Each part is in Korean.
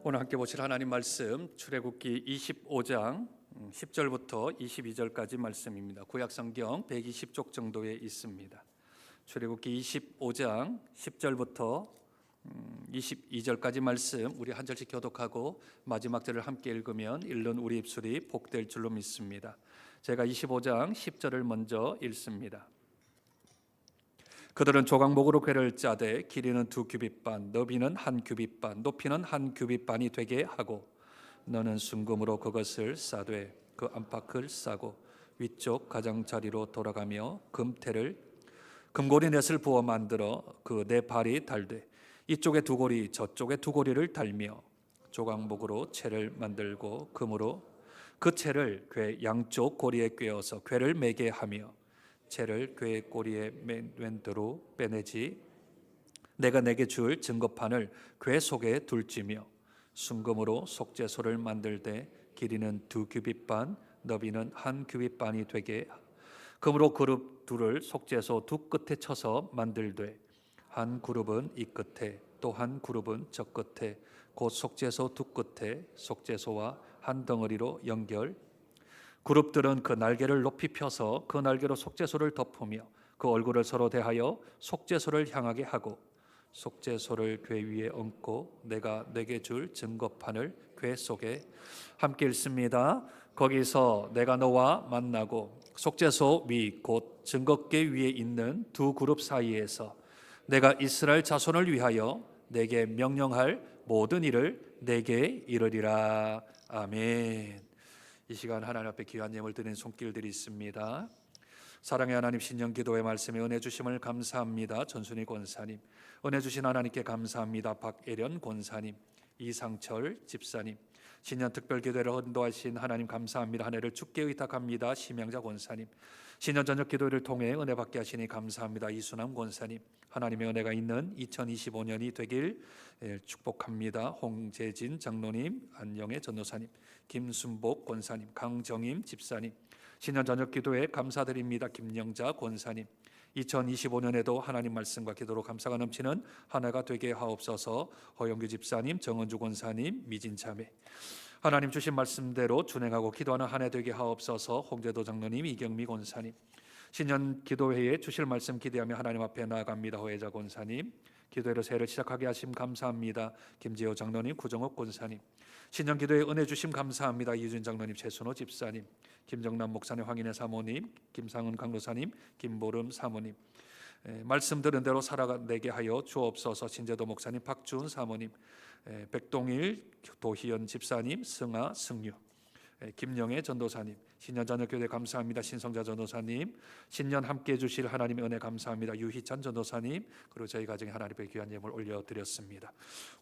오늘 함께 보실 하나님 말씀 출애굽기 25장 10절부터 22절까지 말씀입니다. 구약 성경 120쪽 정도에 있습니다. 출애굽기 25장 10절부터 22절까지 말씀 우리 한 절씩 교독하고 마지막 절을 함께 읽으면 읽는 우리 입술이 복될 줄로 믿습니다. 제가 25장 10절을 먼저 읽습니다. 그들은 조각목으로 궤를 짜되 길이는 2규빗 반, 너비는 1규빗 반, 높이는 1규빗 반이 되게 하고 너는 순금으로 그것을 싸되 그 안팎을 싸고 위쪽 가장자리로 돌아가며 금고리 넷을 부어 만들어 그 네 발이 달되 이쪽에 2고리 저쪽에 2고리를 달며 조각목으로 채를 만들고 금으로 그 채를 궤 양쪽 고리에 꿰어서 궤를 매게 하며 채를 궤 꼬리에 맨왼대로 빼내지 내가 내게 줄 증거판을 궤 속에 둘지며 순금으로 속죄소를 만들되 길이는 2규빗 반 너비는 1규빗 반이 되게 금으로 그룹 둘을 속죄소 두 끝에 쳐서 만들되 한 그룹은 이 끝에 또 한 그룹은 저 끝에 곧 속죄소 두 끝에 속죄소와 한 덩어리로 연결 그룹들은 그 날개를 높이 펴서 그 날개로 속죄소를 덮으며 그 얼굴을 서로 대하여 속죄소를 향하게 하고 속죄소를 궤 위에 얹고 내가 내게 줄 증거판을 궤 속에 함께 읽습니다. 거기서 내가 너와 만나고 속죄소 위 곧 증거궤 위에 있는 두 그룹 사이에서 내가 이스라엘 자손을 위하여 내게 명령할 모든 일을 내게 이르리라. 아멘. 이 시간 하나님 앞에 귀한 예물 드리는 손길들이 있습니다. 사랑의 하나님, 신년기도의 말씀에 은혜 주심을 감사합니다. 전순희 권사님, 은혜 주신 하나님께 감사합니다. 박애련 권사님, 이상철 집사님, 신년 특별기도를 헌도하신 하나님 감사합니다. 한 해를 주께 의탁합니다. 심양자 권사님, 신년 저녁 기도를 통해 은혜 받게 하시니 감사합니다. 이순남 권사님, 하나님의 은혜가 있는 2025년이 되길 축복합니다. 홍재진 장로님, 안영애 전도사님, 김순복 권사님, 강정임 집사님, 신년 저녁 기도에 감사드립니다. 김영자 권사님, 2025년에도 하나님 말씀과 기도로 감사가 넘치는 한 해가 되게 하옵소서. 허영규 집사님, 정은주 권사님, 미진자매, 하나님 주신 말씀대로 준행하고 기도하는 한 해 되게 하옵소서. 홍재도 장로님, 이경미 권사님, 신년 기도회에 주실 말씀 기대하며 하나님 앞에 나아갑니다. 호혜자 권사님, 기도회로 새해를 시작하게 하심 감사합니다. 김지호 장로님, 구정옥 권사님, 신년 기도에 은혜 주심 감사합니다. 이준 장로님, 최순호 집사님, 김정남 목사님, 황인혜 사모님, 김상은 강로사님, 김보름 사모님, 말씀 들은 대로 살아내게 하여 주옵소서. 신재도 목사님, 박준 사모님, 백동일 도희연 집사님, 승아 승유, 김영애 전도사님, 신년 저녁 교대 감사합니다. 신성자 전도사님, 신년 함께 해주실 하나님의 은혜 감사합니다. 유희찬 전도사님, 그리고 저희 가정에 하나님의 귀한 예물 올려드렸습니다.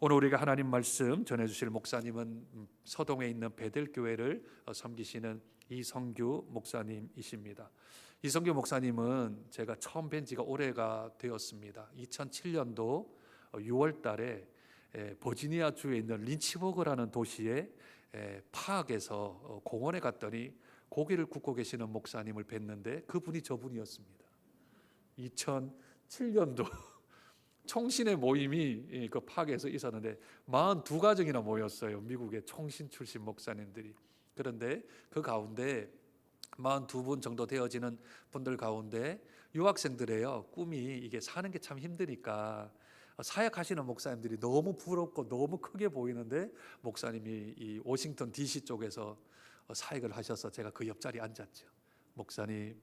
오늘 우리가 하나님 말씀 전해주실 목사님은 서동에 있는 베델교회를 섬기시는 이성규 목사님이십니다. 이성규 목사님은 제가 처음 뵌 지가 오래가 되었습니다. 2007년도 6월 달에 버지니아 주에 있는 린치버그라는 도시에 파악에서 공원에 갔더니 고개를 굽고 계시는 목사님을 뵀는데 그분이 저분이었습니다. 2007년도 총신의 모임이 그 파악에서 있었는데 42가정이나 모였어요. 미국의 총신 출신 목사님들이. 그런데 그 가운데 42분 정도 되어지는 분들 가운데 유학생들이에요. 꿈이 이게 사는 게 참 힘드니까 사역하시는 목사님들이 너무 부럽고 너무 크게 보이는데 목사님이 이 워싱턴 DC 쪽에서 사역을 하셔서 제가 그 옆자리에 앉았죠. 목사님,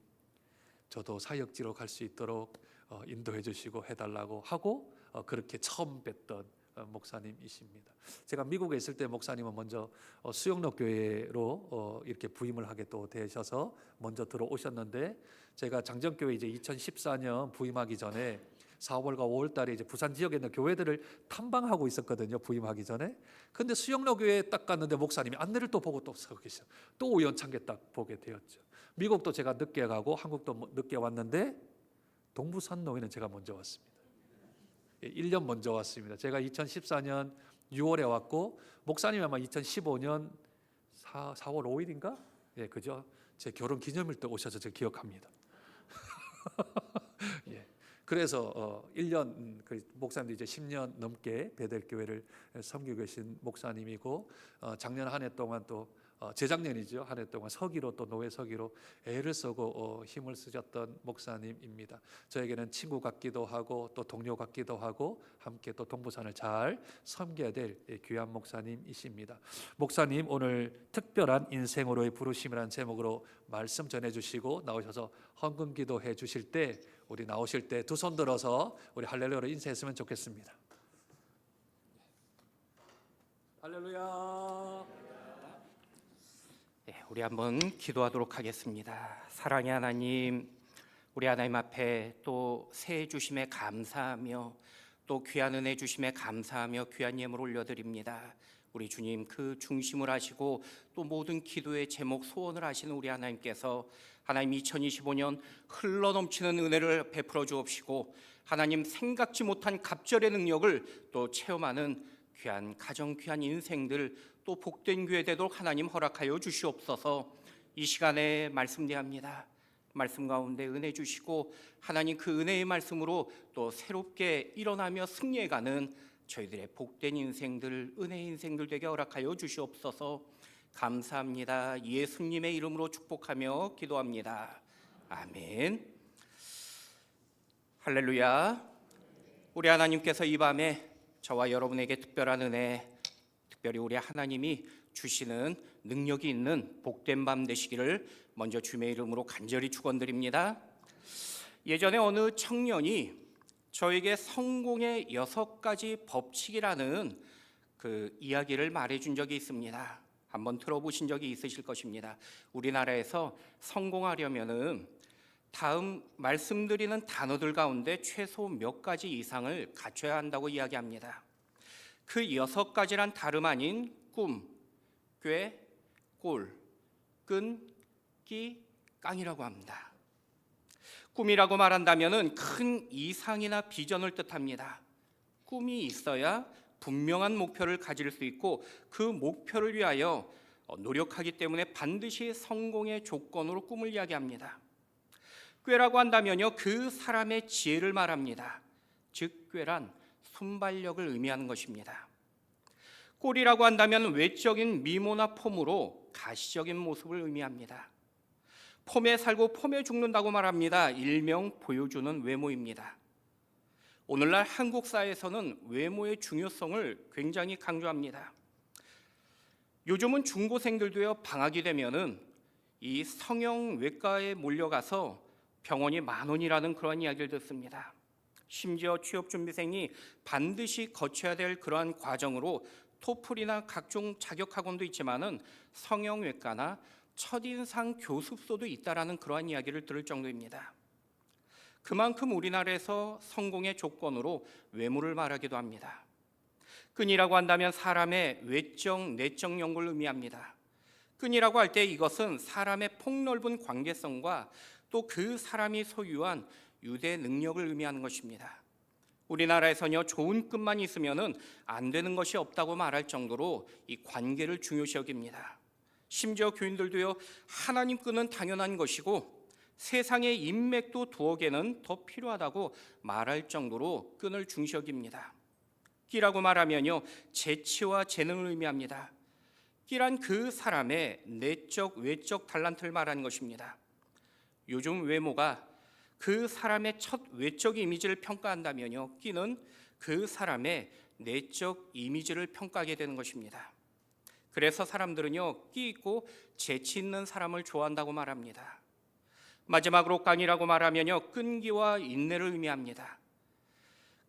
저도 사역지로 갈 수 있도록 인도해 주시고 해달라고 하고 그렇게 처음 뵀던 목사님이십니다. 제가 미국에 있을 때 목사님은 먼저 수영로 교회로 이렇게 부임을 하게 또 되셔서 먼저 들어오셨는데 제가 장정교회 이제 2014년 부임하기 전에 4월과 5월 달에 이제 부산 지역에 있는 교회들을 탐방하고 있었거든요. 부임하기 전에. 근데 수영로 교회에 딱 갔는데 목사님이 안내를 또 보고 또 서 계셔. 또 우연찮게 딱 보게 되었죠. 미국도 제가 늦게 가고 한국도 늦게 왔는데 동부산로에는 제가 먼저 왔습니다. 1년 먼저 왔습니다. 제가 2014년 6월에 왔고 목사님이 아마 2015년 4월 5일인가? 예, 그죠? 제 결혼 기념일 때 오셔서 제가 기억합니다. 예. 그래서 1년 목사님도 이제 10년 넘게 베델교회를 섬기고 계신 목사님이고, 작년 한 해 동안 또 재작년이죠, 한 해 동안 서기로, 또 노회 서기로 애를 쓰고 힘을 쓰셨던 목사님입니다. 저에게는 친구 같기도 하고 또 동료 같기도 하고, 함께 또 동부산을 잘 섬겨야 될 귀한 목사님이십니다. 목사님, 오늘 특별한 인생으로의 부르심이라는 제목으로 말씀 전해주시고 나오셔서 헌금 기도해 주실 때, 우리 나오실 때 두 손 들어서 우리 할렐루야로 인사했으면 좋겠습니다. 할렐루야. 네, 우리 한번 기도하도록 하겠습니다. 사랑의 하나님, 우리 하나님 앞에 또 새 주심에 감사하며 또 귀한 은혜 주심에 감사하며 귀한 예물 올려드립니다. 우리 주님, 그 중심을 하시고 또 모든 기도의 제목 소원을 하시는 우리 하나님께서 하나님 2025년 흘러넘치는 은혜를 베풀어 주옵시고, 하나님 생각지 못한 갑절의 능력을 또 체험하는 귀한 가정, 귀한 인생들, 또 복된 교회 되도록 하나님 허락하여 주시옵소서. 이 시간에 말씀 대합니다. 말씀 가운데 은혜 주시고, 하나님 그 은혜의 말씀으로 또 새롭게 일어나며 승리해가는 저희들의 복된 인생들, 은혜의 인생들 되게 허락하여 주시옵소서. 감사합니다. 예수님의 이름으로 축복하며 기도합니다. 아멘. 할렐루야. 우리 하나님께서 이 밤에 저와 여러분에게 특별한 은혜, 특별히 우리 하나님이 주시는 능력이 있는 복된 밤 되시기를 먼저 주님의 이름으로 간절히 축원드립니다. 예전에 어느 청년이 저에게 성공의 6가지 법칙이라는 그 이야기를 말해준 적이 있습니다. 한번 들어보신 적이 있으실 것입니다. 우리나라에서 성공하려면은 다음 말씀드리는 단어들 가운데 최소 몇 가지 이상을 갖춰야 한다고 이야기합니다. 그 6가지란 다름 아닌 꿈, 꾀, 꼴, 끈, 끼, 깡이라고 합니다. 꿈이라고 말한다면은 큰 이상이나 비전을 뜻합니다. 꿈이 있어야 분명한 목표를 가질 수 있고, 그 목표를 위하여 노력하기 때문에 반드시 성공의 조건으로 꿈을 이야기합니다. 꾀라고 한다면요, 그 사람의 지혜를 말합니다. 즉 꾀란 순발력을 의미하는 것입니다. 꼴이라고 한다면 외적인 미모나 폼으로 가시적인 모습을 의미합니다. 폼에 살고 폼에 죽는다고 말합니다. 일명 보여주는 외모입니다. 오늘날 한국 사회에서는 외모의 중요성을 굉장히 강조합니다. 요즘은 중고생들도요, 방학이 되면은 이 성형외과에 몰려가서 병원이 10,000원이라는 그러한 이야기를 듣습니다. 심지어 취업준비생이 반드시 거쳐야 될 그러한 과정으로 토플이나 각종 자격학원도 있지만은 성형외과나 첫인상 교습소도 있다라는 그러한 이야기를 들을 정도입니다. 그만큼 우리나라에서 성공의 조건으로 외모를 말하기도 합니다. 끈이라고 한다면 사람의 외적, 내적 연골을 의미합니다. 끈이라고 할 때 이것은 사람의 폭넓은 관계성과 또 그 사람이 소유한 유대 능력을 의미하는 것입니다. 우리나라에서는요, 좋은 끈만 있으면은 안 되는 것이 없다고 말할 정도로 이 관계를 중요시 여깁니다. 심지어 교인들도요, 하나님 끈은 당연한 것이고 세상의 인맥도 두억에는 더 필요하다고 말할 정도로 끈을 중시 여깁니다. 끼라고 말하면요, 재치와 재능을 의미합니다. 끼란 그 사람의 내적, 외적 달란트를 말하는 것입니다. 요즘 외모가 그 사람의 첫 외적 이미지를 평가한다면요, 끼는 그 사람의 내적 이미지를 평가하게 되는 것입니다. 그래서 사람들은요, 끼 있고 재치 있는 사람을 좋아한다고 말합니다. 마지막으로 깡이라고 말하면요, 끈기와 인내를 의미합니다.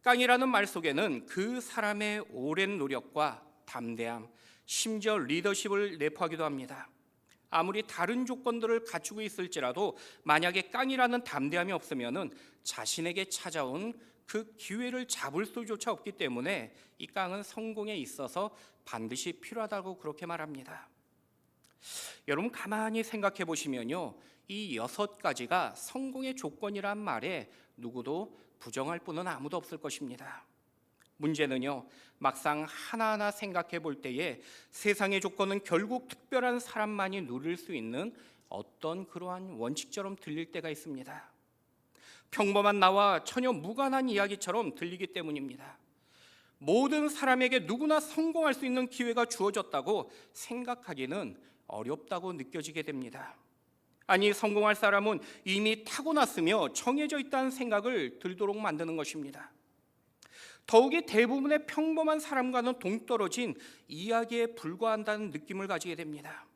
깡이라는 말 속에는 그 사람의 오랜 노력과 담대함, 심지어 리더십을 내포하기도 합니다. 아무리 다른 조건들을 갖추고 있을지라도 만약에 깡이라는 담대함이 없으면은 자신에게 찾아온 그 기회를 잡을 수조차 없기 때문에 이 깡은 성공에 있어서 반드시 필요하다고 그렇게 말합니다. 여러분 가만히 생각해 보시면요, 이 6가지가 성공의 조건이란 말에 누구도 부정할 분은 아무도 없을 것입니다. 문제는요, 막상 하나하나 생각해 볼 때에 세상의 조건은 결국 특별한 사람만이 누릴 수 있는 어떤 그러한 원칙처럼 들릴 때가 있습니다. 평범한 나와 전혀 무관한 이야기처럼 들리기 때문입니다. 모든 사람에게 누구나 성공할 수 있는 기회가 주어졌다고 생각하기는 어렵다고 느껴지게 됩니다. 아니, 성공할 사람은 이미 타고났으며 정해져 있다는 생각을 들도록 만드는 것입니다. 더욱이 대부분의 평범한 사람과는 동떨어진 이야기에 불과한다는 느낌을 가지게 됩니다.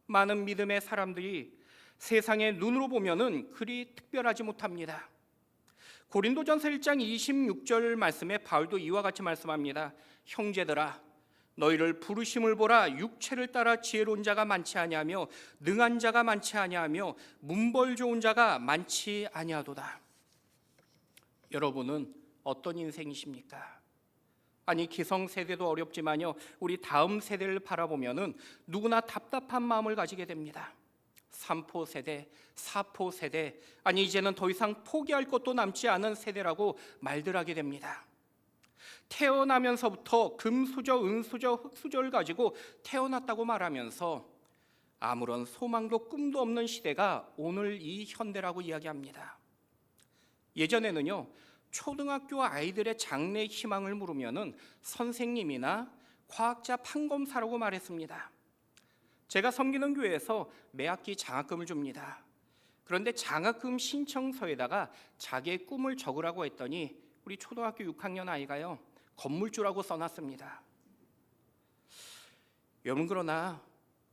많은 믿음의 사람들이 세상의 눈으로 보면은 그리 특별하지 못합니다. 고린도전서 1장 26절 말씀에 바울도 이와 같이 말씀합니다. 형제들아, 너희를 부르심을 보라. 육체를 따라 지혜로운 자가 많지 아니하며 능한 자가 많지 아니하며 문벌 좋은 자가 많지 아니하도다. 여러분은 어떤 인생이십니까? 아니, 기성세대도 어렵지만요, 우리 다음 세대를 바라보면은 누구나 답답한 마음을 가지게 됩니다. 3포 세대, 4포 세대, 아니 이제는 더 이상 포기할 것도 남지 않은 세대라고 말들 하게 됩니다. 태어나면서부터 금수저, 은수저, 흙수저를 가지고 태어났다고 말하면서 아무런 소망도 꿈도 없는 시대가 오늘 이 현대라고 이야기합니다. 예전에는요, 초등학교 아이들의 장래 희망을 물으면은 선생님이나 과학자, 판검사라고 말했습니다. 제가 섬기는 교회에서 매학기 장학금을 줍니다. 그런데 장학금 신청서에다가 자기의 꿈을 적으라고 했더니 우리 초등학교 6학년 아이가요, 건물주라고 써놨습니다. 여러분, 그러나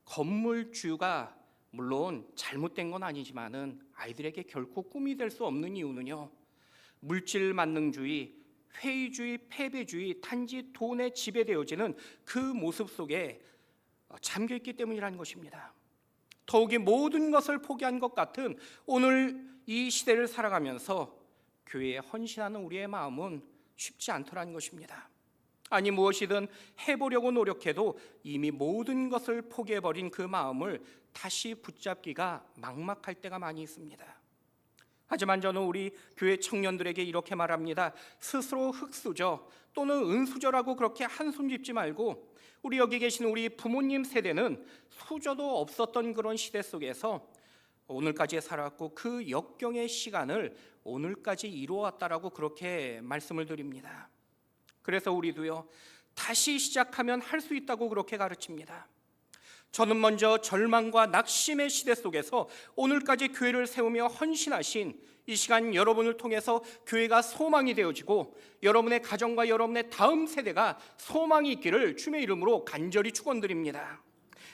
건물주가 물론 잘못된 건 아니지만은 아이들에게 결코 꿈이 될 수 없는 이유는요, 물질 만능주의, 회의주의, 패배주의, 단지 돈에 지배되어지는 그 모습 속에 잠겨있기 때문이라는 것입니다. 더욱이 모든 것을 포기한 것 같은 오늘 이 시대를 살아가면서 교회에 헌신하는 우리의 마음은 쉽지 않더라는 것입니다. 아니, 무엇이든 해보려고 노력해도 이미 모든 것을 포기해버린 그 마음을 다시 붙잡기가 막막할 때가 많이 있습니다. 하지만 저는 우리 교회 청년들에게 이렇게 말합니다. 스스로 흙수저 또는 은수저라고 그렇게 한숨 짓지 말고, 우리 여기 계신 우리 부모님 세대는 수저도 없었던 그런 시대 속에서 오늘까지 살아왔고 그 역경의 시간을 오늘까지 이루어왔다라고 그렇게 말씀을 드립니다. 그래서 우리도요, 다시 시작하면 할 수 있다고 그렇게 가르칩니다. 저는 먼저 절망과 낙심의 시대 속에서 오늘까지 교회를 세우며 헌신하신 이 시간 여러분을 통해서 교회가 소망이 되어지고 여러분의 가정과 여러분의 다음 세대가 소망이 있기를 주님의 이름으로 간절히 축원드립니다.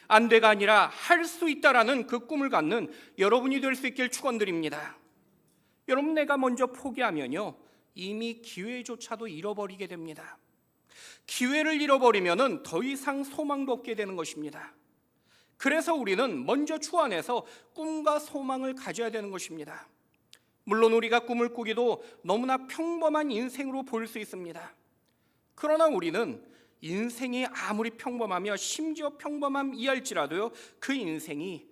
안 돼가 아니라 할 수 있다라는 그 꿈을 갖는 여러분이 될 수 있길 축원드립니다. 여러분, 내가 먼저 포기하면요, 이미 기회조차도 잃어버리게 됩니다. 기회를 잃어버리면은 더 이상 소망도 없게 되는 것입니다. 그래서 우리는 먼저 주 안에서 꿈과 소망을 가져야 되는 것입니다. 물론 우리가 꿈을 꾸기도 너무나 평범한 인생으로 보일 수 있습니다. 그러나 우리는 인생이 아무리 평범하며 심지어 평범함 이할지라도요, 그 인생이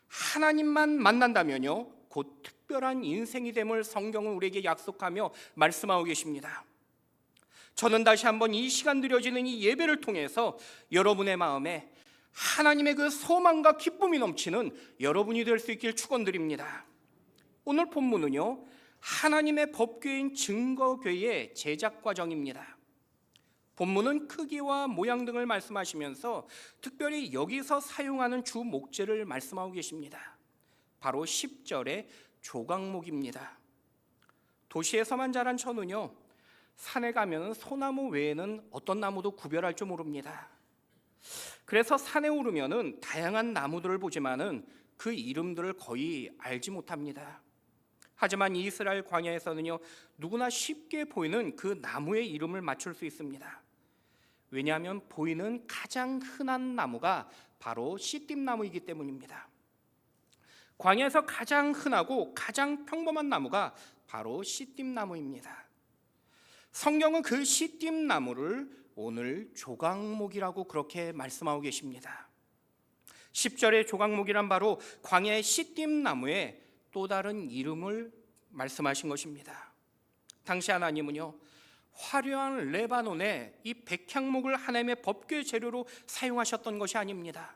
하나님만 만난다면요, 곧 특별한 인생이 됨을 성경은 우리에게 약속하며 말씀하고 계십니다. 저는 다시 한번 이 시간 드려지는 이 예배를 통해서 여러분의 마음에 하나님의 그 소망과 기쁨이 넘치는 여러분이 될 수 있길 축원드립니다. 오늘 본문은요, 하나님의 법궤인 증거궤의 제작 과정입니다. 본문은 크기와 모양 등을 말씀하시면서 특별히 여기서 사용하는 주 목재를 말씀하고 계십니다. 바로 10절의 조각목입니다. 도시에서만 자란 저는요, 산에 가면 소나무 외에는 어떤 나무도 구별할 줄 모릅니다. 그래서 산에 오르면은 다양한 나무들을 보지만은 그 이름들을 거의 알지 못합니다. 하지만 이스라엘 광야에서는요, 누구나 쉽게 보이는 그 나무의 이름을 맞출 수 있습니다. 왜냐하면 보이는 가장 흔한 나무가 바로 시띠나무이기 때문입니다. 광야에서 가장 흔하고 가장 평범한 나무가 바로 시띠나무입니다. 성경은 그 시띠나무를 오늘 조각목이라고 그렇게 말씀하고 계십니다. 10절의 조각목이란 바로 광야의 시띠나무의 또 다른 이름을 말씀하신 것입니다. 당시 하나님은요, 화려한 레바논의 이 백향목을 하나님의 법궤 재료로 사용하셨던 것이 아닙니다.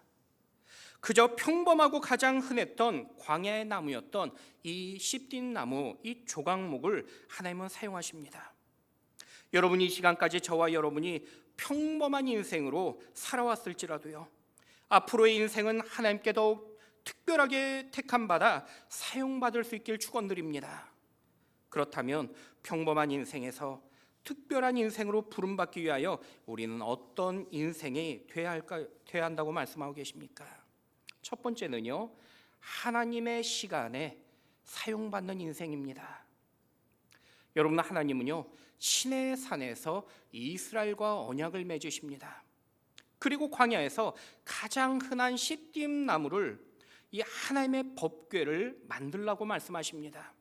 그저 평범하고 가장 흔했던 광야의 나무였던 이 시띠임 나무, 이 조각목을 하나님은 사용하십니다. 여러분, 이 시간까지 저와 여러분이 평범한 인생으로 살아왔을지라도요, 앞으로의 인생은 하나님께 더욱 특별하게 택함받아 사용받을 수 있길 축원드립니다. 그렇다면 평범한 인생에서 특별한 인생으로 부름받기 위하여 우리는 어떤 인생이 돼야 한다고 말씀하고 계십니까? 첫 번째는요, 하나님의 시간에 사용받는 인생입니다. 여러분, 하나님은요, 시내의 산에서 이스라엘과 언약을 맺으십니다. 그리고 광야에서 가장 흔한 시띠임 나무를, 이 하나님의 법궤를 만들라고 말씀하십니다.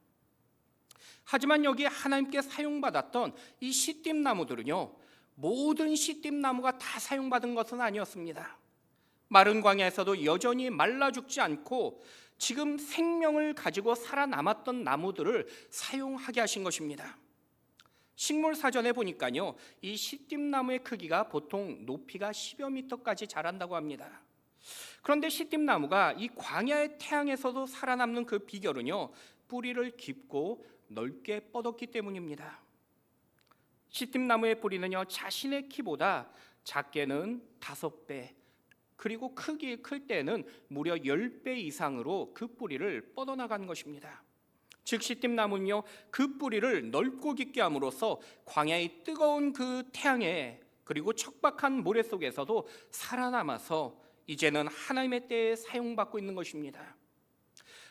하지만 여기 하나님께 사용받았던 이 시띠임 나무들은요, 모든 시띠임 나무가 다 사용받은 것은 아니었습니다. 마른 광야에서도 여전히 말라 죽지 않고 지금 생명을 가지고 살아남았던 나무들을 사용하게 하신 것입니다. 식물사전에 보니까요, 이 시띠임 나무의 크기가 보통 높이가 10여 미터까지 자란다고 합니다. 그런데 시띠임 나무가 이 광야의 태양에서도 살아남는 그 비결은요, 뿌리를 깊고 넓게 뻗었기 때문입니다. 시띠임 나무의 뿌리는요, 자신의 키보다 작게는 5배, 그리고 크기 클 때는 무려 10배 이상으로 그 뿌리를 뻗어나간 것입니다. 즉 시띠임 나무는요, 그 뿌리를 넓고 깊게 함으로써 광야의 뜨거운 그 태양에, 그리고 척박한 모래 속에서도 살아남아서 이제는 하나님의 때에 사용받고 있는 것입니다.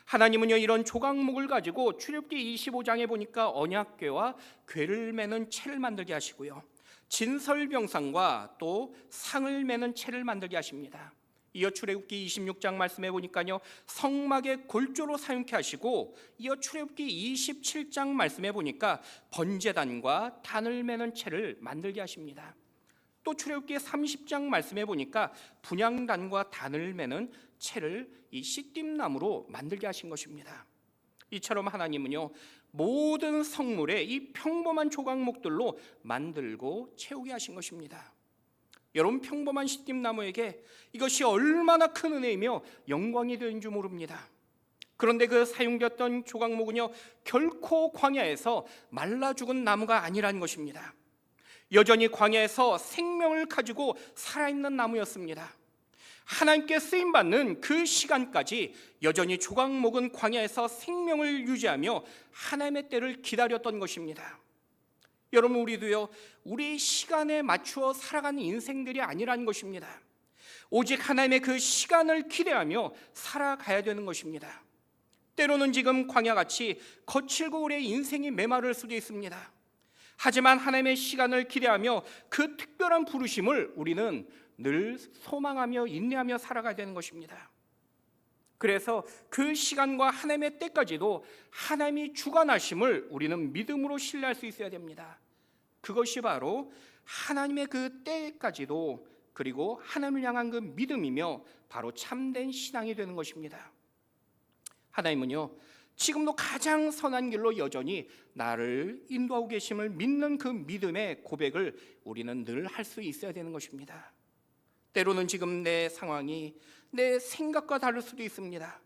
하나님은요, 이런 조각목을 가지고 출애굽기 25장에 보니까 언약궤와 궤를 매는 채를 만들게 하시고요, 진설병상과 또 상을 매는 채를 만들게 하십니다. 이어 출애굽기 26장 말씀해 보니까요, 성막의 골조로 사용케 하시고, 이어 출애굽기 27장 말씀해 보니까 번제단과 단을 매는 채를 만들게 하십니다. 또 출애굽기 30장 말씀해 보니까 분향단과 단을 매는 채를 이 시띠임 나무로 만들게 하신 것입니다. 이처럼 하나님은요, 모든 성물에 이 평범한 조각목들로 만들고 채우게 하신 것입니다. 여러분, 평범한 시띠임 나무에게 이것이 얼마나 큰 은혜이며 영광이 되는 줄 모릅니다. 그런데 그 사용되었던 조각목은요, 결코 광야에서 말라 죽은 나무가 아니라는 것입니다. 여전히 광야에서 생명을 가지고 살아있는 나무였습니다. 하나님께 쓰임받는 그 시간까지 여전히 조각목은 광야에서 생명을 유지하며 하나님의 때를 기다렸던 것입니다. 여러분, 우리도요, 우리 시간에 맞추어 살아가는 인생들이 아니라는 것입니다. 오직 하나님의 그 시간을 기대하며 살아가야 되는 것입니다. 때로는 지금 광야같이 거칠고 오래 인생이 메마를 수도 있습니다. 하지만 하나님의 시간을 기대하며 그 특별한 부르심을 우리는 늘 소망하며 인내하며 살아가야 되는 것입니다. 그래서 그 시간과 하나님의 때까지도 하나님이 주관하심을 우리는 믿음으로 신뢰할 수 있어야 됩니다. 그것이 바로 하나님의 그 때까지도, 그리고 하나님을 향한 그 믿음이며 바로 참된 신앙이 되는 것입니다. 하나님은요, 지금도 가장 선한 길로 여전히 나를 인도하고 계심을 믿는 그 믿음의 고백을 우리는 늘 할 수 있어야 되는 것입니다. 때로는 지금 내 상황이 내 생각과 다를 수도 있습니다.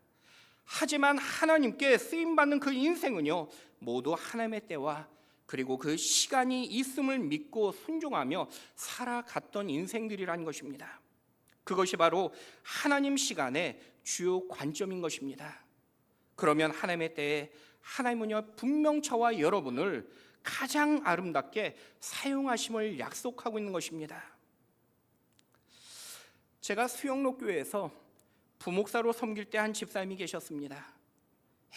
하지만 하나님께 쓰임받는 그 인생은요, 모두 하나님의 때와 그리고 그 시간이 있음을 믿고 순종하며 살아갔던 인생들이라는 것입니다. 그것이 바로 하나님 시간의 주요 관점인 것입니다. 그러면 하나님의 때에 하나님은요, 분명 저와 여러분을 가장 아름답게 사용하심을 약속하고 있는 것입니다. 제가 수영로교회에서 부목사로 섬길 때 한 집사님이 계셨습니다.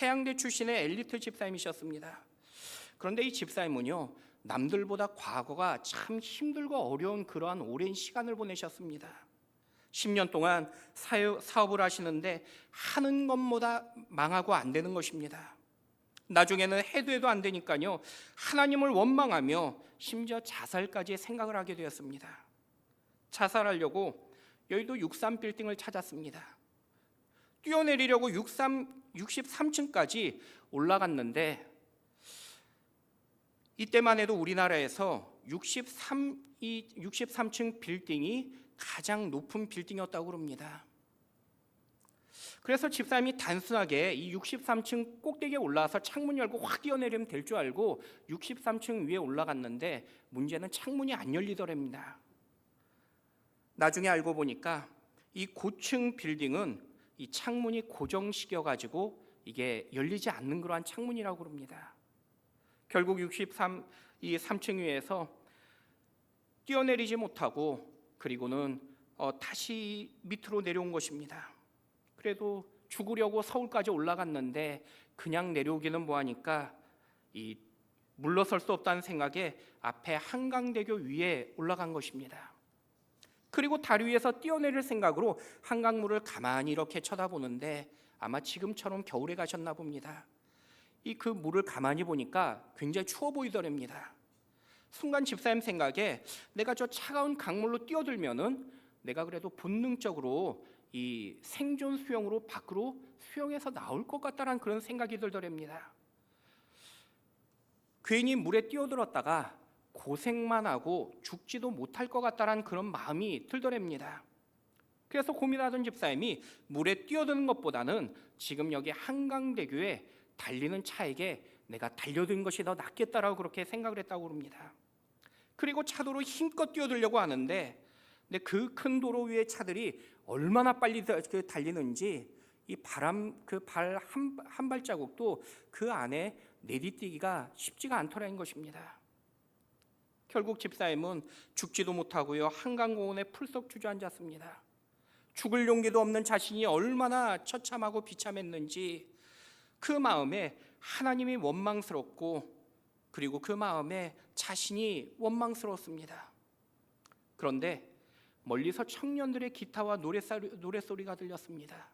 해양대 출신의 엘리트 집사님이셨습니다. 그런데 이 집사님은요, 남들보다 과거가 참 힘들고 어려운 그러한 오랜 시간을 보내셨습니다. 10년 동안 사업을 하시는데 하는 것보다 망하고 안 되는 것입니다. 나중에는 해도 안 되니까요, 하나님을 원망하며 심지어 자살까지 생각을 하게 되었습니다. 자살하려고 여의도 63빌딩을 찾았습니다. 뛰어내리려고 63층까지 올라갔는데, 이때만 해도 우리나라에서 63층 빌딩이 가장 높은 빌딩이었다고 그럽니다. 그래서 집사님이 단순하게 이 63층 꼭대기에 올라와서 창문 열고 확 뛰어내리면 될 줄 알고 63층 위에 올라갔는데 문제는 창문이 안 열리더랍니다. 나중에 알고 보니까 이 고층 빌딩은 이 창문이 고정시켜가지고 이게 열리지 않는 그러한 창문이라고 그럽니다. 결국 3층 위에서 뛰어내리지 못하고 그리고는 다시 밑으로 내려온 것입니다. 그래도 죽으려고 서울까지 올라갔는데 그냥 내려오기는 뭐하니까 이 물러설 수 없다는 생각에 앞에 한강대교 위에 올라간 것입니다. 그리고 다리 위에서 뛰어내릴 생각으로 한강물을 가만히 이렇게 쳐다보는데 아마 지금처럼 겨울에 가셨나 봅니다. 그 물을 가만히 보니까 굉장히 추워 보이더랍니다. 순간 집사님 생각에 내가 저 차가운 강물로 뛰어들면은 내가 그래도 본능적으로 이 생존 수영으로 밖으로 수영해서 나올 것 같다는 그런 생각이 들더랍니다. 괜히 물에 뛰어들었다가 고생만 하고 죽지도 못할 것 같다는 그런 마음이 들더랍니다. 그래서 고민하던 집사님이 물에 뛰어드는 것보다는 지금 여기 한강대교에 달리는 차에게 내가 달려드는 것이 더 낫겠다라고 그렇게 생각을 했다고 합니다. 그리고 차도로 힘껏 뛰어들려고 하는데 그 큰 도로 위에 차들이 얼마나 빨리 달리는지 이 바람 그 발 한 발자국도 그 안에 내디뛰기가 쉽지가 않더라는 것입니다. 결국 집사님은 죽지도 못하고요 한강공원에 풀썩 주저앉았습니다. 죽을 용기도 없는 자신이 얼마나 처참하고 비참했는지 그 마음에 하나님이 원망스럽고 그리고 그 마음에 자신이 원망스러웠습니다. 그런데 멀리서 청년들의 기타와 노랫소리가 들렸습니다.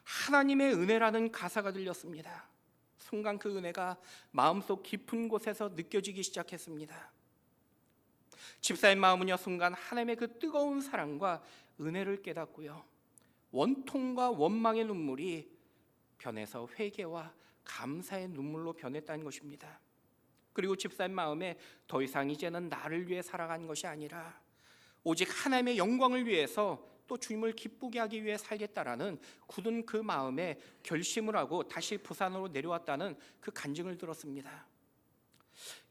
하나님의 은혜라는 가사가 들렸습니다. 순간 그 은혜가 마음속 깊은 곳에서 느껴지기 시작했습니다. 집사의 마음은요 순간 하나님의 그 뜨거운 사랑과 은혜를 깨닫고요 원통과 원망의 눈물이 변해서 회개와 감사의 눈물로 변했다는 것입니다. 그리고 집사의 마음에 더 이상 이제는 나를 위해 살아가는 것이 아니라 오직 하나님의 영광을 위해서 또 주님을 기쁘게 하기 위해 살겠다라는 굳은 그 마음에 결심을 하고 다시 부산으로 내려왔다는 그 간증을 들었습니다.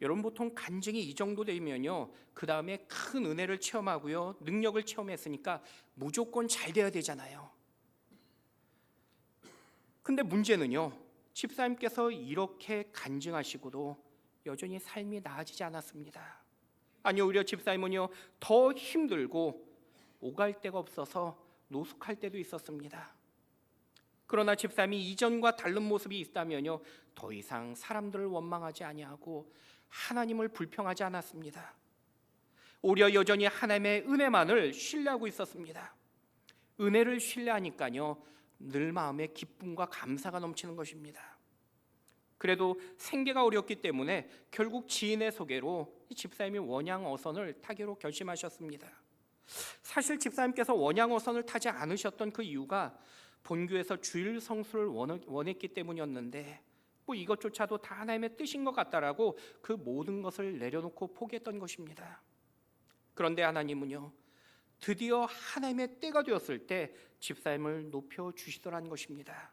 여러분 보통 간증이 이 정도 되면요 그 다음에 큰 은혜를 체험하고요 능력을 체험했으니까 무조건 잘 돼야 되잖아요. 근데 문제는요 집사님께서 이렇게 간증하시고도 여전히 삶이 나아지지 않았습니다. 아니 오히려 집사님은요 더 힘들고 오갈 데가 없어서 노숙할 때도 있었습니다. 그러나 집사님이 이전과 다른 모습이 있다면요 더 이상 사람들을 원망하지 아니하고 하나님을 불평하지 않았습니다. 오히려 여전히 하나님의 은혜만을 신뢰하고 있었습니다. 은혜를 신뢰하니까요 늘 마음에 기쁨과 감사가 넘치는 것입니다. 그래도 생계가 어렵기 때문에 결국 지인의 소개로 이 집사님이 원양 어선을 타기로 결심하셨습니다. 사실 집사님께서 원양 어선을 타지 않으셨던 그 이유가 본교에서 주일 성수를 원했기 때문이었는데 뭐 이것조차도 다 하나님의 뜻인 것 같다라고 그 모든 것을 내려놓고 포기했던 것입니다. 그런데 하나님은요 드디어 하나님의 때가 되었을 때 집사님을 높여주시더라는 것입니다.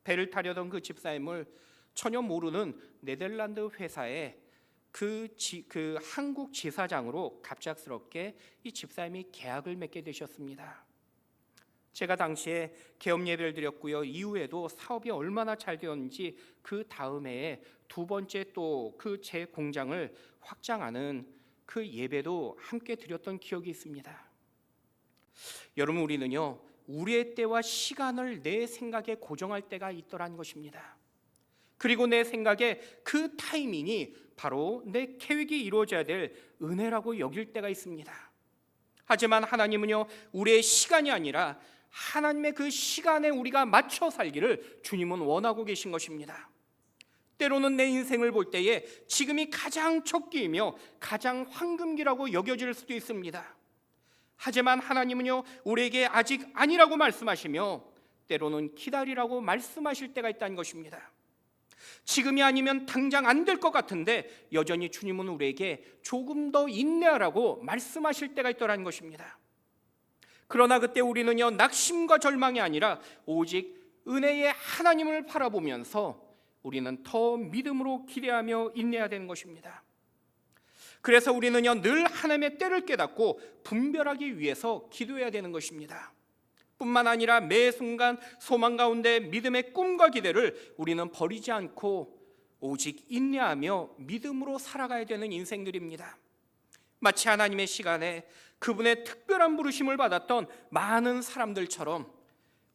배를 타려던 그 집사님을 전혀 모르는 네덜란드 회사의 그 한국 지사장으로 갑작스럽게 이 집사님이 계약을 맺게 되셨습니다. 제가 당시에 개업 예배를 드렸고요 이후에도 사업이 얼마나 잘 되었는지 그 다음 해에 두 번째 또 그 제 공장을 확장하는 그 예배도 함께 드렸던 기억이 있습니다. 여러분 우리는요 우리의 때와 시간을 내 생각에 고정할 때가 있더라는 것입니다. 그리고 내 생각에 그 타이밍이 바로 내 계획이 이루어져야 될 은혜라고 여길 때가 있습니다. 하지만 하나님은요 우리의 시간이 아니라 하나님의 그 시간에 우리가 맞춰 살기를 주님은 원하고 계신 것입니다. 때로는 내 인생을 볼 때에 지금이 가장 적기이며 가장 황금기라고 여겨질 수도 있습니다. 하지만 하나님은요 우리에게 아직 아니라고 말씀하시며 때로는 기다리라고 말씀하실 때가 있다는 것입니다. 지금이 아니면 당장 안 될 것 같은데 여전히 주님은 우리에게 조금 더 인내하라고 말씀하실 때가 있더라는 것입니다. 그러나 그때 우리는요, 낙심과 절망이 아니라 오직 은혜의 하나님을 바라보면서 우리는 더 믿음으로 기대하며 인내해야 되는 것입니다. 그래서 우리는요, 늘 하나님의 때를 깨닫고 분별하기 위해서 기도해야 되는 것입니다. 뿐만 아니라 매 순간 소망 가운데 믿음의 꿈과 기대를 우리는 버리지 않고 오직 인내하며 믿음으로 살아가야 되는 인생들입니다. 마치 하나님의 시간에 그분의 특별한 부르심을 받았던 많은 사람들처럼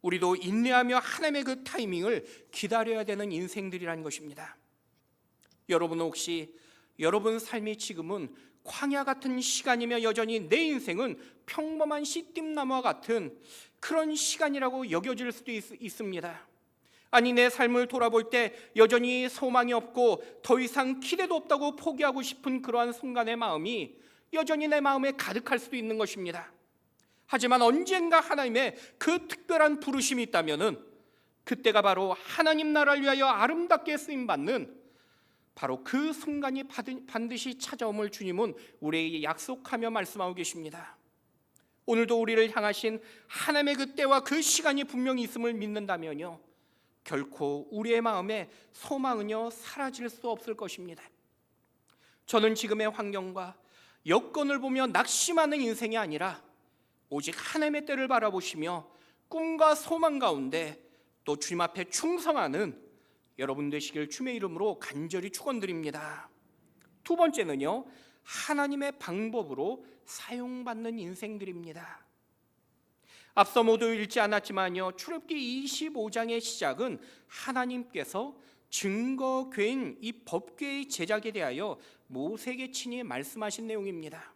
우리도 인내하며 하나님의 그 타이밍을 기다려야 되는 인생들이라는 것입니다. 여러분 혹시 여러분 삶이 지금은 광야 같은 시간이며 여전히 내 인생은 평범한 씨띠나무와 같은 그런 시간이라고 여겨질 수도 있습니다. 아니, 내 삶을 돌아볼 때 여전히 소망이 없고 더 이상 기대도 없다고 포기하고 싶은 그러한 순간의 마음이 여전히 내 마음에 가득할 수도 있는 것입니다. 하지만 언젠가 하나님의 그 특별한 부르심이 있다면은 그때가 바로 하나님 나라를 위하여 아름답게 쓰임받는 바로 그 순간이 반드시 찾아옴을 주님은 우리에게 약속하며 말씀하고 계십니다. 오늘도 우리를 향하신 하나님의 그 때와 그 시간이 분명히 있음을 믿는다면요, 결코 우리의 마음에 소망은요 사라질 수 없을 것입니다. 저는 지금의 환경과 여건을 보며 낙심하는 인생이 아니라 오직 하나님의 때를 바라보시며 꿈과 소망 가운데 또 주님 앞에 충성하는 여러분 되시길 주의 이름으로 간절히 축원드립니다. 두 번째는요, 하나님의 방법으로 사용받는 인생들입니다. 앞서 모두 읽지 않았지만요, 출애굽기 25장의 시작은 하나님께서 증거궤인 이 법궤의 제작에 대하여 모세에게 친히 말씀하신 내용입니다.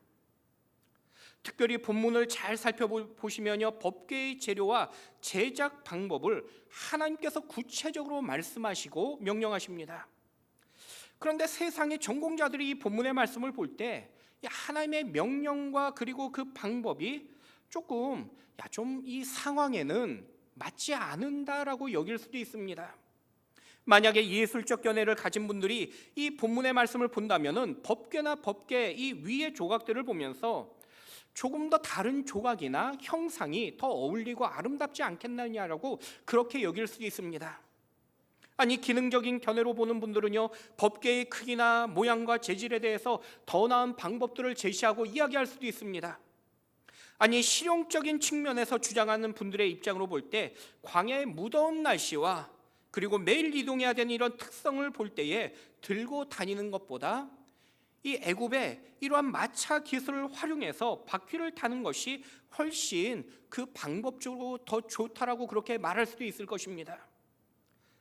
특별히 본문을 잘 살펴보시면요, 법궤의 재료와 제작 방법을 하나님께서 구체적으로 말씀하시고 명령하십니다. 그런데 세상의 전공자들이 이 본문의 말씀을 볼 때 하나님의 명령과 그리고 그 방법이 조금 좀 이 상황에는 맞지 않는다라고 여길 수도 있습니다. 만약에 예술적 견해를 가진 분들이 이 본문의 말씀을 본다면은 법궤나 법궤 이 위의 조각들을 보면서 조금 더 다른 조각이나 형상이 더 어울리고 아름답지 않겠느냐라고 그렇게 여길 수도 있습니다. 아니, 기능적인 견해로 보는 분들은요, 법궤의 크기나 모양과 재질에 대해서 더 나은 방법들을 제시하고 이야기할 수도 있습니다. 아니, 실용적인 측면에서 주장하는 분들의 입장으로 볼 때 광야의 무더운 날씨와 그리고 매일 이동해야 되는 이런 특성을 볼 때에 들고 다니는 것보다 이 애굽의 이러한 마차 기술을 활용해서 바퀴를 타는 것이 훨씬 그 방법적으로 더 좋다라고 그렇게 말할 수도 있을 것입니다.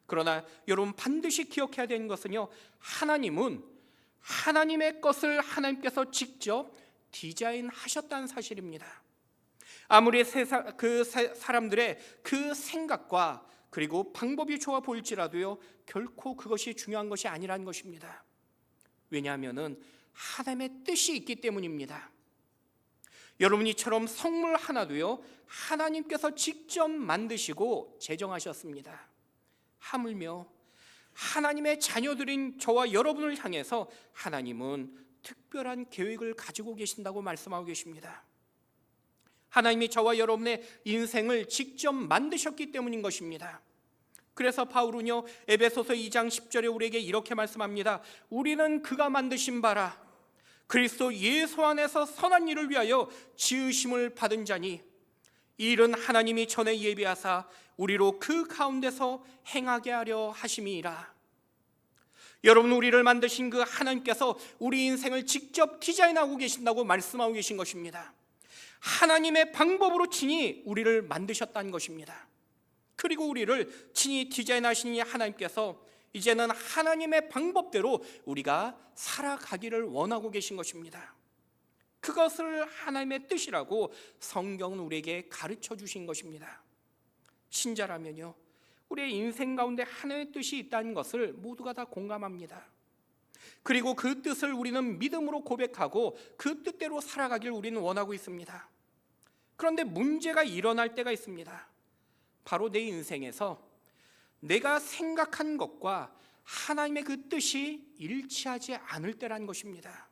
그러나 여러분 반드시 기억해야 되는 것은요, 하나님은 하나님의 것을 하나님께서 직접 디자인하셨다는 사실입니다. 아무리 그 사람들의 그 생각과 그리고 방법이 좋아 보일지라도요, 결코 그것이 중요한 것이 아니라는 것입니다. 왜냐하면은 하나님의 뜻이 있기 때문입니다. 여러분, 이처럼 성물 하나도요, 하나님께서 직접 만드시고 제정하셨습니다. 하물며 하나님의 자녀들인 저와 여러분을 향해서 하나님은 특별한 계획을 가지고 계신다고 말씀하고 계십니다. 하나님이 저와 여러분의 인생을 직접 만드셨기 때문인 것입니다. 그래서 바울은요, 에베소서 2장 10절에 우리에게 이렇게 말씀합니다. 우리는 그가 만드신 바라 그리스도 예수 안에서 선한 일을 위하여 지으심을 받은 자니 이 일은 하나님이 전에 예비하사 우리로 그 가운데서 행하게 하려 하심이라. 여러분, 우리를 만드신 그 하나님께서 우리 인생을 직접 디자인하고 계신다고 말씀하고 계신 것입니다. 하나님의 방법으로 친히 우리를 만드셨다는 것입니다. 그리고 우리를 친히 디자인하신 이 하나님께서 이제는 하나님의 방법대로 우리가 살아가기를 원하고 계신 것입니다. 그것을 하나님의 뜻이라고 성경은 우리에게 가르쳐 주신 것입니다. 신자라면요, 우리의 인생 가운데 하나님의 뜻이 있다는 것을 모두가 다 공감합니다. 그리고 그 뜻을 우리는 믿음으로 고백하고 그 뜻대로 살아가길 우리는 원하고 있습니다. 그런데 문제가 일어날 때가 있습니다. 바로 내 인생에서 내가 생각한 것과 하나님의 그 뜻이 일치하지 않을 때라는 것입니다.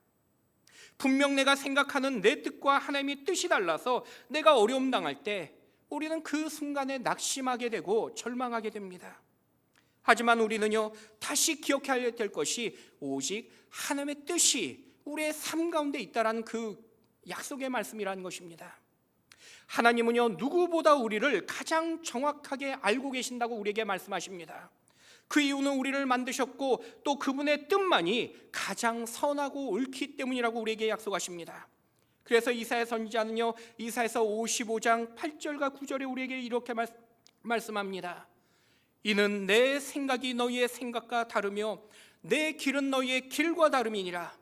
분명 내가 생각하는 내 뜻과 하나님의 뜻이 달라서 내가 어려움 당할 때 우리는 그 순간에 낙심하게 되고 절망하게 됩니다. 하지만 우리는요, 다시 기억해야 될 것이 오직 하나님의 뜻이 우리의 삶 가운데 있다라는 그 약속의 말씀이라는 것입니다. 하나님은요, 누구보다 우리를 가장 정확하게 알고 계신다고 우리에게 말씀하십니다. 그 이유는 우리를 만드셨고 또 그분의 뜻만이 가장 선하고 옳기 때문이라고 우리에게 약속하십니다. 그래서 이사야 선지자는요, 이사야서 55장 8절과 9절에 우리에게 이렇게 말씀합니다. 이는 내 생각이 너희의 생각과 다르며 내 길은 너희의 길과 다름이니라.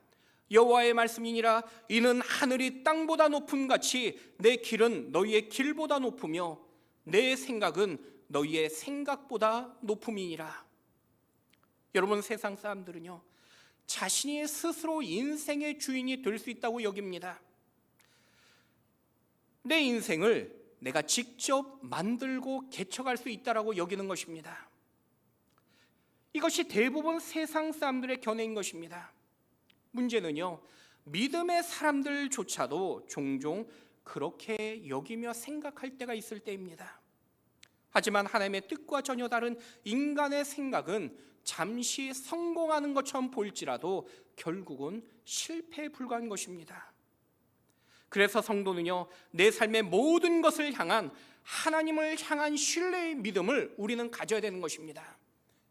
여호와의 말씀이니라. 이는 하늘이 땅보다 높음 같이 내 길은 너희의 길보다 높으며 내 생각은 너희의 생각보다 높음이니라. 여러분, 세상 사람들은요, 자신이 스스로 인생의 주인이 될 수 있다고 여깁니다. 내 인생을 내가 직접 만들고 개척할 수 있다라고 여기는 것입니다. 이것이 대부분 세상 사람들의 견해인 것입니다. 문제는요, 믿음의 사람들조차도 종종 그렇게 여기며 생각할 때가 있을 때입니다. 하지만 하나님의 뜻과 전혀 다른 인간의 생각은 잠시 성공하는 것처럼 보일지라도 결국은 실패에 불과한 것입니다. 그래서 성도는요, 내 삶의 모든 것을 향한 하나님을 향한 신뢰의 믿음을 우리는 가져야 되는 것입니다.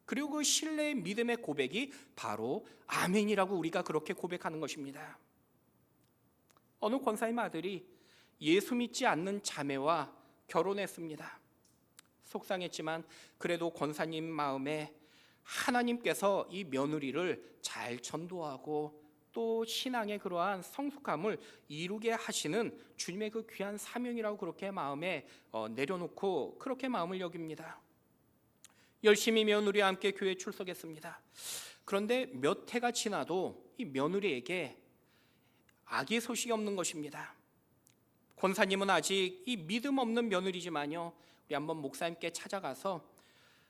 그리고 그 신뢰의 믿음의 고백이 바로 아멘이라고 우리가 그렇게 고백하는 것입니다. 어느 권사님 아들이 예수 믿지 않는 자매와 결혼했습니다. 속상했지만 그래도 권사님 마음에 하나님께서 이 며느리를 잘 전도하고 또 신앙의 그러한 성숙함을 이루게 하시는 주님의 그 귀한 사명이라고 그렇게 마음에 내려놓고 그렇게 마음을 여깁니다. 열심히 며느리와 함께 교회에 출석했습니다. 그런데 몇 해가 지나도 이 며느리에게 아기 소식이 없는 것입니다. 권사님은 아직 이 믿음 없는 며느리지만요, 우리 한번 목사님께 찾아가서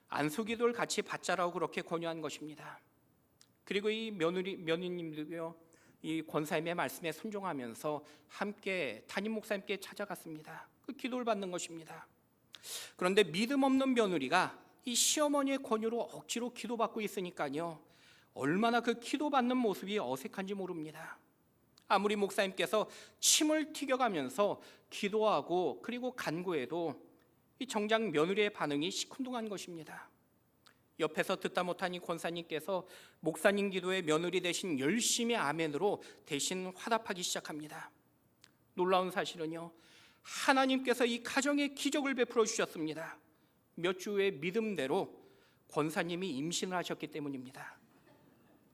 안수기도를 같이 받자라고 그렇게 권유한 것입니다. 그리고 이 며느님도요, 이 권사님의 말씀에 순종하면서 함께 담임 목사님께 찾아갔습니다. 그 기도를 받는 것입니다. 그런데 믿음 없는 며느리가 이 시어머니의 권유로 억지로 기도받고 있으니까요, 얼마나 그 기도받는 모습이 어색한지 모릅니다. 아무리 목사님께서 침을 튀겨가면서 기도하고 그리고 간구해도 이 정작 며느리의 반응이 시큰둥한 것입니다. 옆에서 듣다 못한 이 권사님께서 목사님 기도에 며느리 대신 열심히 아멘으로 대신 화답하기 시작합니다. 놀라운 사실은요, 하나님께서 이 가정에 기적을 베풀어 주셨습니다. 몇 주 후에 믿음대로 권사님이 임신을 하셨기 때문입니다.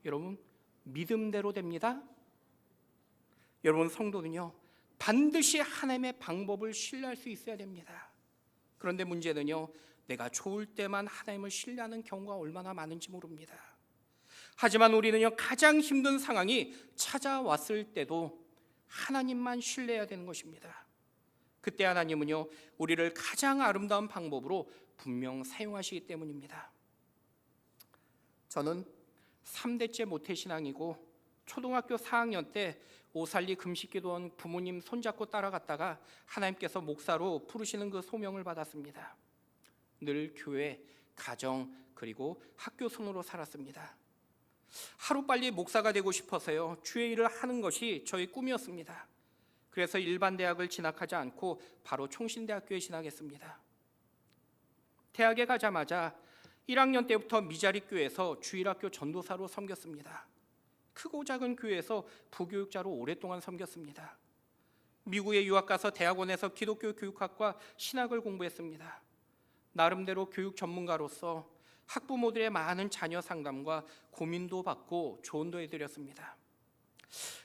여러분, 믿음대로 됩니다. 여러분, 성도는요, 반드시 하나님의 방법을 신뢰할 수 있어야 됩니다. 그런데 문제는요, 내가 좋을 때만 하나님을 신뢰하는 경우가 얼마나 많은지 모릅니다. 하지만 우리는요, 가장 힘든 상황이 찾아왔을 때도 하나님만 신뢰해야 되는 것입니다. 그때 하나님은요, 우리를 가장 아름다운 방법으로 분명 사용하시기 때문입니다. 저는 3대째 모태신앙이고 초등학교 4학년 때 오살리 금식기도원 부모님 손잡고 따라갔다가 하나님께서 목사로 부르시는 그 소명을 받았습니다. 늘 교회, 가정, 그리고 학교 손으로 살았습니다. 하루빨리 목사가 되고 싶어서요, 주의 일을 하는 것이 저의 꿈이었습니다. 그래서 일반 대학을 진학하지 않고 바로 총신대학교에 진학했습니다. 대학에 가자마자 1학년 때부터 미자리 교회에서 주일학교 전도사로 섬겼습니다. 크고 작은 교회에서 부교육자로 오랫동안 섬겼습니다. 미국에 유학 가서 대학원에서 기독교 교육학과 신학을 공부했습니다. 나름대로 교육 전문가로서 학부모들의 많은 자녀 상담과 고민도 받고 조언도 해드렸습니다.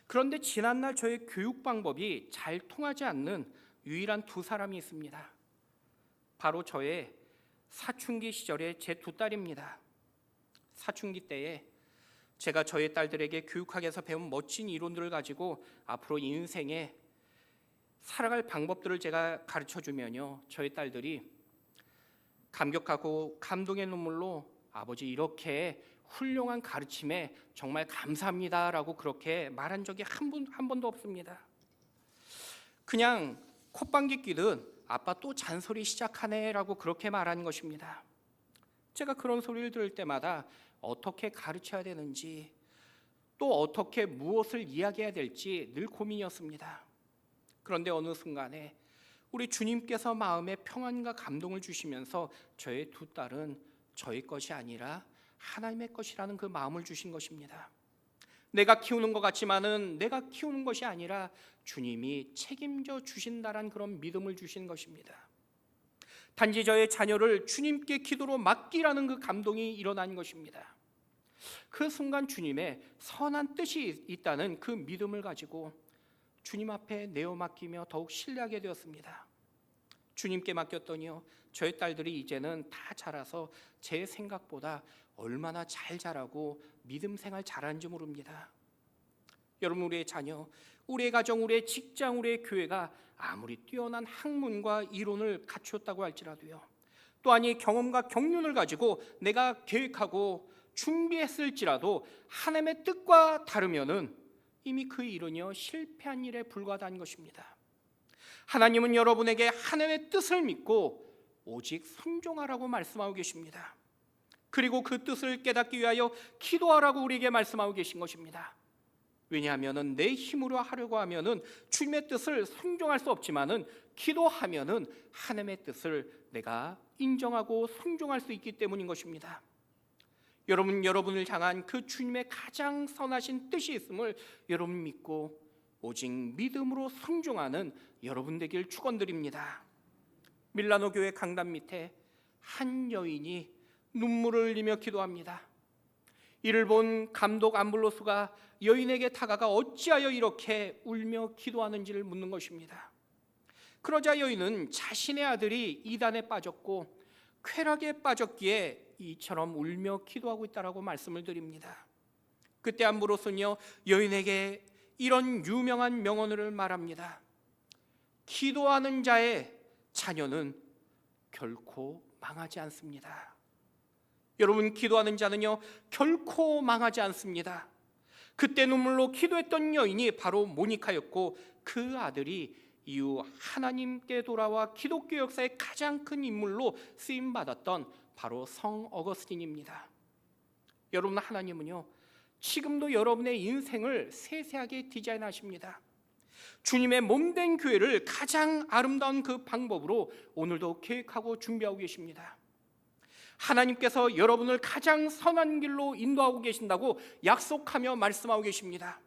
그런데 지난날 저의 교육 방법이 잘 통하지 않는 유일한 두 사람이 있습니다. 바로 저의 사춘기 시절의 제 두 딸입니다. 사춘기 때에 제가 저의 딸들에게 교육학에서 배운 멋진 이론들을 가지고 앞으로 인생에 살아갈 방법들을 제가 가르쳐주면요, 저희 딸들이 감격하고 감동의 눈물로 아버지 이렇게 훌륭한 가르침에 정말 감사합니다라고 그렇게 말한 적이 한 번도 없습니다. 그냥 콧방귀 뀌듯 아빠 또 잔소리 시작하네라고 그렇게 말하는 것입니다. 제가 그런 소리를 들을 때마다 어떻게 가르쳐야 되는지, 또 어떻게 무엇을 이야기해야 될지 늘 고민이었습니다. 그런데 어느 순간에 우리 주님께서 마음에 평안과 감동을 주시면서 저의 두 딸은 저의 것이 아니라 하나님의 것이라는 그 마음을 주신 것입니다. 내가 키우는 것 같지만은 내가 키우는 것이 아니라 주님이 책임져 주신다란 그런 믿음을 주신 것입니다. 단지 저의 자녀를 주님께 기도로 맡기라는 그 감동이 일어난 것입니다. 그 순간 주님의 선한 뜻이 있다는 그 믿음을 가지고 주님 앞에 내어 맡기며 더욱 신뢰하게 되었습니다. 주님께 맡겼더니요, 저희 딸들이 이제는 다 자라서 제 생각보다 얼마나 잘 자라고 믿음 생활 잘하는지 모릅니다. 여러분, 우리의 자녀, 우리의 가정, 우리의 직장, 우리의 교회가 아무리 뛰어난 학문과 이론을 갖추었다고 할지라도요, 또한 이 경험과 경륜을 가지고 내가 계획하고 준비했을지라도 하나님의 뜻과 다르면은 이미 그 일은요 실패한 일에 불과하다는 것입니다. 하나님은 여러분에게 하나님의 뜻을 믿고 오직 순종하라고 말씀하고 계십니다. 그리고 그 뜻을 깨닫기 위하여 기도하라고 우리에게 말씀하고 계신 것입니다. 왜냐하면은 내 힘으로 하려고 하면은 주님의 뜻을 순종할 수 없지만은 기도하면은 하나님의 뜻을 내가 인정하고 순종할 수 있기 때문인 것입니다. 여러분을 향한 그 주님의 가장 선하신 뜻이 있음을 여러분 믿고 오직 믿음으로 순종하는 여러분 되길 축원드립니다. 밀라노 교회 강단 밑에 한 여인이 눈물을 흘리며 기도합니다. 이를 본 감독 암블로스가 여인에게 다가가 어찌하여 이렇게 울며 기도하는지를 묻는 것입니다. 그러자 여인은 자신의 아들이 이단에 빠졌고 쾌락에 빠졌기에 이처럼 울며 기도하고 있다라고 말씀을 드립니다. 그때 암브로스는요 여인에게 이런 유명한 명언을 말합니다. 기도하는 자의 자녀는 결코 망하지 않습니다. 여러분, 기도하는 자는요 결코 망하지 않습니다. 그때 눈물로 기도했던 여인이 바로 모니카였고, 그 아들이 이후 하나님께 돌아와 기독교 역사의 가장 큰 인물로 쓰임받았던 바로 성 어거스틴입니다. 여러분, 하나님은요 지금도 여러분의 인생을 세세하게 디자인하십니다. 주님의 몸된 교회를 가장 아름다운 그 방법으로 오늘도 계획하고 준비하고 계십니다. 하나님께서 여러분을 가장 선한 길로 인도하고 계신다고 약속하며 말씀하고 계십니다.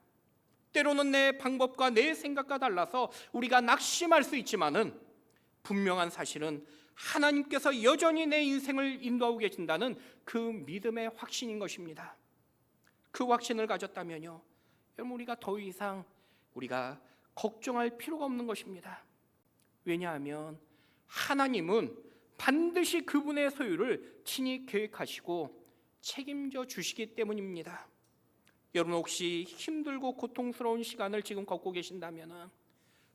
때로는 내 방법과 내 생각과 달라서 우리가 낙심할 수 있지만은 분명한 사실은 하나님께서 여전히 내 인생을 인도하고 계신다는 그 믿음의 확신인 것입니다. 그 확신을 가졌다면요 여러분, 우리가 더 이상 우리가 걱정할 필요가 없는 것입니다. 왜냐하면 하나님은 반드시 그분의 소유를 친히 계획하시고 책임져 주시기 때문입니다. 여러분, 혹시 힘들고 고통스러운 시간을 지금 겪고 계신다면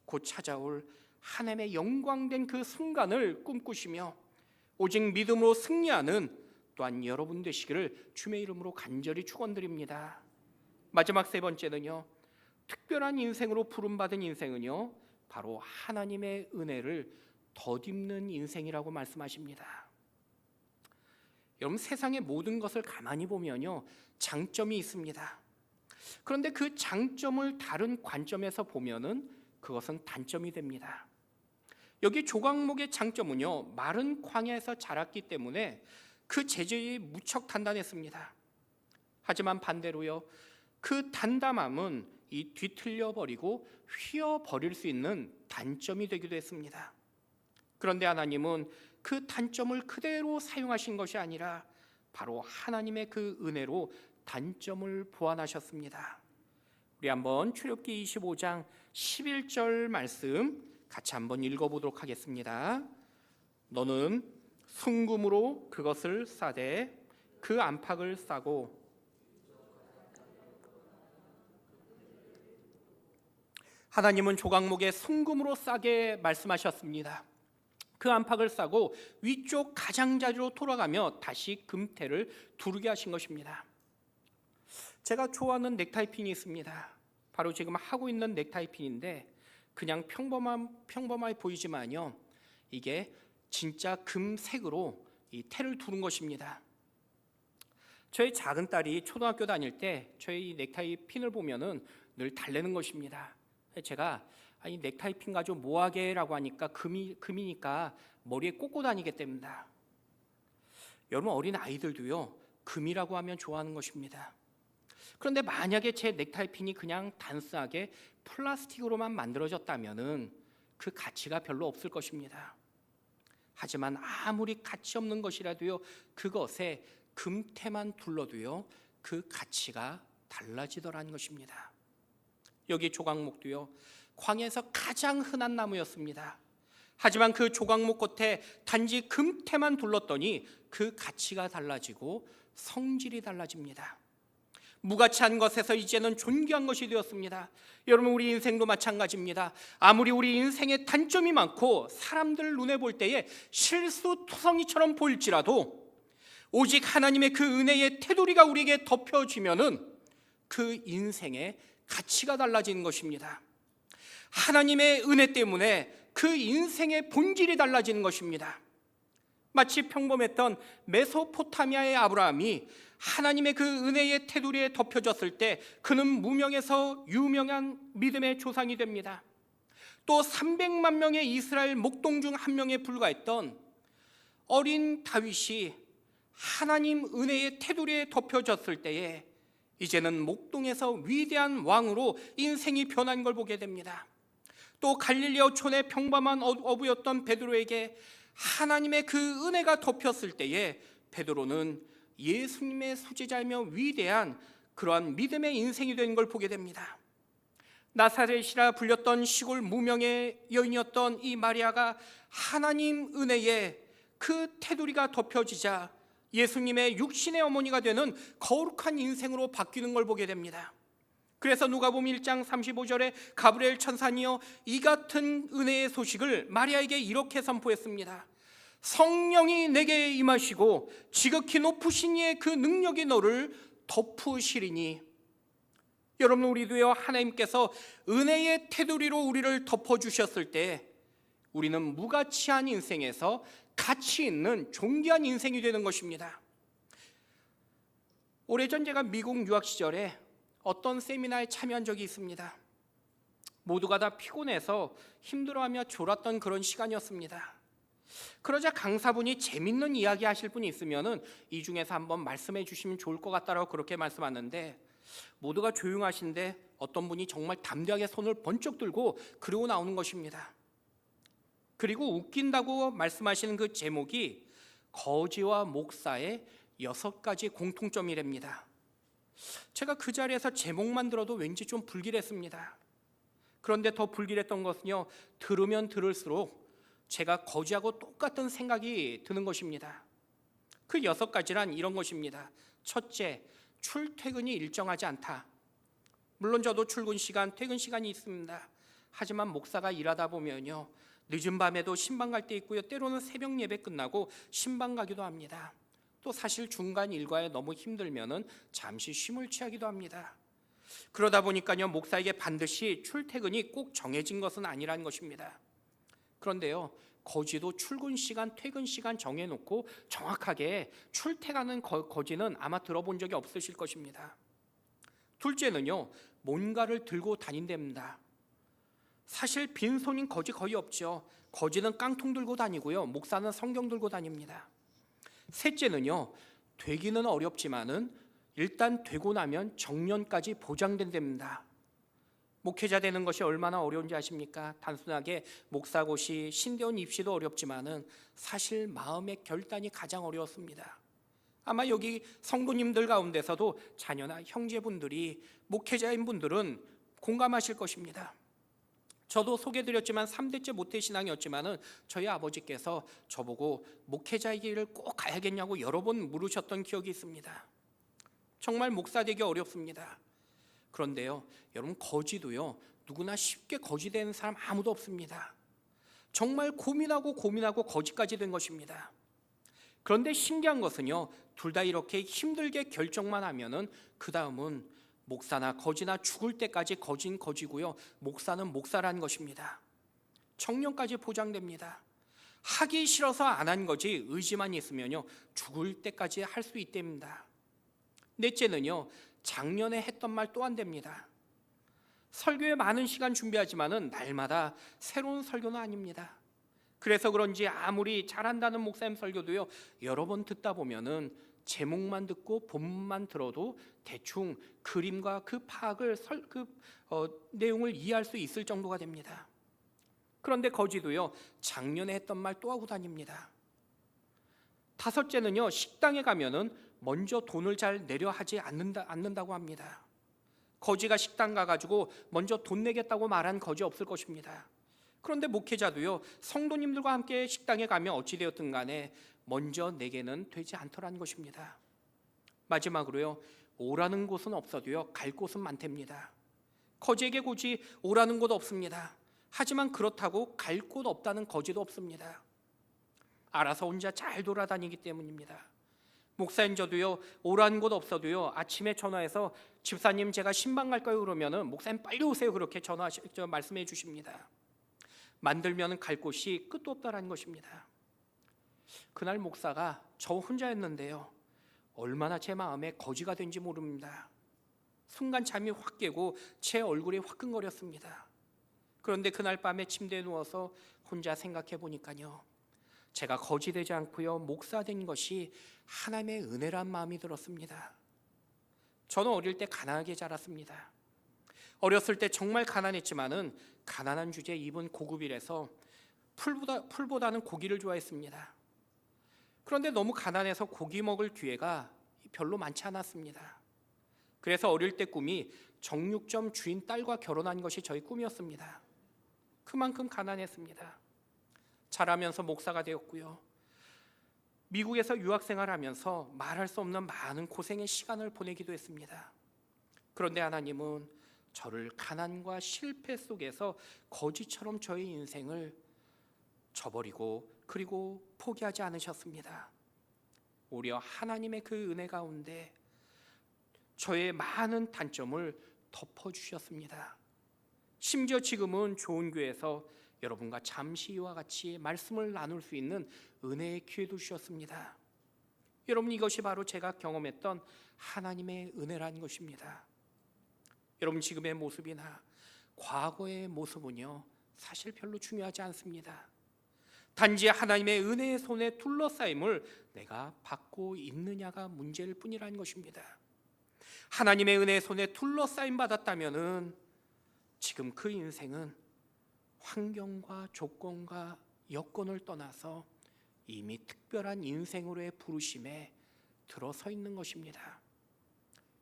곧 찾아올 하나님의 영광된 그 순간을 꿈꾸시며 오직 믿음으로 승리하는 또한 여러분 되시기를 주의 이름으로 간절히 축원드립니다. 마지막 세 번째는요, 특별한 인생으로 부름받은 인생은요 바로 하나님의 은혜를 덧입는 인생이라고 말씀하십니다. 여러분, 세상의 모든 것을 가만히 보면요 장점이 있습니다. 그런데 그 장점을 다른 관점에서 보면은 그것은 단점이 됩니다. 여기 조각목의 장점은요 마른 광야에서 자랐기 때문에 그 재질이 무척 단단했습니다. 하지만 반대로요 그 단단함은 이 뒤틀려 버리고 휘어 버릴 수 있는 단점이 되기도 했습니다. 그런데 하나님은 그 단점을 그대로 사용하신 것이 아니라 바로 하나님의 그 은혜로 단점을 보완하셨습니다. 우리 한번 출애굽기 25장 11절 말씀 같이 한번 읽어보도록 하겠습니다. 너는 순금으로 그것을 싸되 그 안팎을 싸고 하나님은 조각목에 순금으로 싸게 말씀하셨습니다. 그 안팎을 싸고 위쪽 가장자리로 돌아가며 다시 금태를 두르게 하신 것입니다. 제가 좋아하는 넥타이 핀이 있습니다. 바로 지금 하고 있는 넥타이 핀인데 그냥 평범하게 보이지만요, 이게 진짜 금색으로 이 테를 두른 것입니다. 저희 작은 딸이 초등학교 다닐 때 저희 넥타이 핀을 보면은 늘 달래는 것입니다. 제가 이 넥타이 핀 가지고 뭐하게라고 하니까 금이니까 머리에 꽂고 다니겠답니다. 여러분, 어린 아이들도요, 금이라고 하면 좋아하는 것입니다. 그런데 만약에 제 넥타이 핀이 그냥 단순하게 플라스틱으로만 만들어졌다면은 그 가치가 별로 없을 것입니다. 하지만 아무리 가치 없는 것이라도요, 그것에 금테만 둘러도요, 그 가치가 달라지더라는 것입니다. 여기 조각목도요, 광야에서 가장 흔한 나무였습니다. 하지만 그 조각목 겉에 단지 금테만 둘렀더니 그 가치가 달라지고 성질이 달라집니다. 무가치한 것에서 이제는 존귀한 것이 되었습니다. 여러분, 우리 인생도 마찬가지입니다. 아무리 우리 인생에 단점이 많고 사람들 눈에 볼 때에 실수투성이처럼 보일지라도 오직 하나님의 그 은혜의 테두리가 우리에게 덮여지면은 그 인생의 가치가 달라지는 것입니다. 하나님의 은혜 때문에 그 인생의 본질이 달라지는 것입니다. 마치 평범했던 메소포타미아의 아브라함이 하나님의 그 은혜의 테두리에 덮여졌을 때 그는 무명에서 유명한 믿음의 조상이 됩니다. 또 300만 명의 이스라엘 목동 중 한 명에 불과했던 어린 다윗이 하나님 은혜의 테두리에 덮여졌을 때에 이제는 목동에서 위대한 왕으로 인생이 변한 걸 보게 됩니다. 또 갈릴리오 촌의 평범한 어부였던 베드로에게 하나님의 그 은혜가 덮였을 때에 베드로는 예수님의 수제자이며 위대한 그러한 믿음의 인생이 된 걸 보게 됩니다. 나사렛이라 불렸던 시골 무명의 여인이었던 이 마리아가 하나님 은혜에 그 테두리가 덮여지자 예수님의 육신의 어머니가 되는 거룩한 인생으로 바뀌는 걸 보게 됩니다. 그래서 누가복음 1장 35절에 가브리엘 천사니요, 이 같은 은혜의 소식을 마리아에게 이렇게 선포했습니다. 성령이 내게 임하시고 지극히 높으신 이의 그 능력이 너를 덮으시리니. 여러분, 우리도요, 하나님께서 은혜의 테두리로 우리를 덮어주셨을 때 우리는 무가치한 인생에서 가치 있는 존귀한 인생이 되는 것입니다. 오래전 제가 미국 유학 시절에 어떤 세미나에 참여한 적이 있습니다. 모두가 다 피곤해서 힘들어하며 졸았던 그런 시간이었습니다. 그러자 강사분이 재밌는 이야기 하실 분이 있으면은 이 중에서 한번 말씀해 주시면 좋을 것 같다라고 그렇게 말씀하는데, 모두가 조용하신데 어떤 분이 정말 담대하게 손을 번쩍 들고 그러고 나오는 것입니다. 그리고 웃긴다고 말씀하시는 그 제목이 거지와 목사의 6가지 공통점이랍니다. 제가 그 자리에서 제목만 들어도 왠지 좀 불길했습니다. 그런데 더 불길했던 것은요, 들으면 들을수록 제가 거지하고 똑같은 생각이 드는 것입니다. 그 6가지란 이런 것입니다. 첫째, 출퇴근이 일정하지 않다. 물론 저도 출근 시간, 퇴근 시간이 있습니다. 하지만 목사가 일하다 보면요, 늦은 밤에도 신방 갈 때 있고요, 때로는 새벽 예배 끝나고 신방 가기도 합니다. 또 사실 중간 일과에 너무 힘들면은 잠시 쉼을 취하기도 합니다. 그러다 보니까요, 목사에게 반드시 출퇴근이 꼭 정해진 것은 아니라는 것입니다. 그런데요, 거지도 출근 시간, 퇴근 시간 정해놓고 정확하게 출퇴하는 거지는 아마 들어본 적이 없으실 것입니다. 둘째는요, 뭔가를 들고 다닌답니다. 사실 빈손인 거지 거의 없죠. 거지는 깡통 들고 다니고요, 목사는 성경 들고 다닙니다. 셋째는요, 되기는 어렵지만은 일단 되고 나면 정년까지 보장된답니다. 목회자 되는 것이 얼마나 어려운지 아십니까? 단순하게 목사고시, 신대원 입시도 어렵지만은 사실 마음의 결단이 가장 어려웠습니다. 아마 여기 성도님들 가운데서도 자녀나 형제분들이 목회자인 분들은 공감하실 것입니다. 저도 소개드렸지만 3대째 모태신앙이었지만은 저희 아버지께서 저보고 목회자의 길을 꼭 가야겠냐고 여러 번 물으셨던 기억이 있습니다. 정말 목사 되기 어렵습니다. 그런데요, 여러분, 거지도요, 누구나 쉽게 거지 되는 사람 아무도 없습니다. 정말 고민하고 거지까지 된 것입니다. 그런데 신기한 것은요, 둘 다 이렇게 힘들게 결정만 하면은 그 다음은 목사나 거지나 죽을 때까지 거진 거지고요, 목사는 목사라는 것입니다. 정년까지 보장됩니다. 하기 싫어서 안 한 거지 의지만 있으면요 죽을 때까지 할 수 있답니다. 넷째는요, 작년에 했던 말 또 안 됩니다. 설교에 많은 시간 준비하지만은 날마다 새로운 설교는 아닙니다. 그래서 그런지 아무리 잘한다는 목사님 설교도요 여러 번 듣다 보면은 제목만 듣고 본문만 들어도 대충 그림과 그 파악을 내용을 이해할 수 있을 정도가 됩니다. 그런데 거지도요 작년에 했던 말 또 하고 다닙니다. 다섯째는요, 식당에 가면은 먼저 돈을 잘 내려 하지 않는다고 합니다. 거지가 식당 가가지고 먼저 돈 내겠다고 말한 거지 없을 것입니다. 그런데 목회자도요 성도님들과 함께 식당에 가면 어찌되었든 간에 먼저 내게는 되지 않더라는 것입니다. 마지막으로요, 오라는 곳은 없어도요 갈 곳은 많답니다. 거지에게 굳이 오라는 곳 없습니다. 하지만 그렇다고 갈 곳 없다는 거지도 없습니다. 알아서 혼자 잘 돌아다니기 때문입니다. 목사님 저도요 오라는 곳 없어도요 아침에 전화해서 집사님 제가 신방 갈까요? 그러면은 목사님 빨리 오세요 그렇게 말씀해 주십니다. 만들면 갈 곳이 끝도 없다라는 것입니다. 그날 목사가 저 혼자였는데요 얼마나 제 마음에 거지가 된지 모릅니다. 순간 잠이 확 깨고 제 얼굴이 화끈거렸습니다. 그런데 그날 밤에 침대에 누워서 혼자 생각해 보니까요 제가 거지 되지 않고요 목사 된 것이 하나님의 은혜란 마음이 들었습니다. 저는 어릴 때 가난하게 자랐습니다. 어렸을 때 정말 가난했지만은 가난한 주제에 입은 고급이라서 풀보다는 고기를 좋아했습니다. 그런데 너무 가난해서 고기 먹을 기회가 별로 많지 않았습니다. 그래서 어릴 때 꿈이 정육점 주인 딸과 결혼한 것이 저희 꿈이었습니다. 그만큼 가난했습니다. 자라면서 목사가 되었고요. 미국에서 유학생활하면서 말할 수 없는 많은 고생의 시간을 보내기도 했습니다. 그런데 하나님은 저를 가난과 실패 속에서 거지처럼 저의 인생을 저버리고 그리고 포기하지 않으셨습니다. 오히려 하나님의 그 은혜 가운데 저의 많은 단점을 덮어주셨습니다. 심지어 지금은 좋은 교회에서 여러분과 잠시 이와 같이 말씀을 나눌 수 있는 은혜의 기회도 주셨습니다. 여러분 이것이 바로 제가 경험했던 하나님의 은혜라는 것입니다. 여러분 지금의 모습이나 과거의 모습은요 사실 별로 중요하지 않습니다. 단지 하나님의 은혜의 손에 둘러싸임을 내가 받고 있느냐가 문제일 뿐이라는 것입니다. 하나님의 은혜의 손에 둘러싸임 받았다면은 지금 그 인생은 환경과 조건과 여건을 떠나서 이미 특별한 인생으로의 부르심에 들어서 있는 것입니다.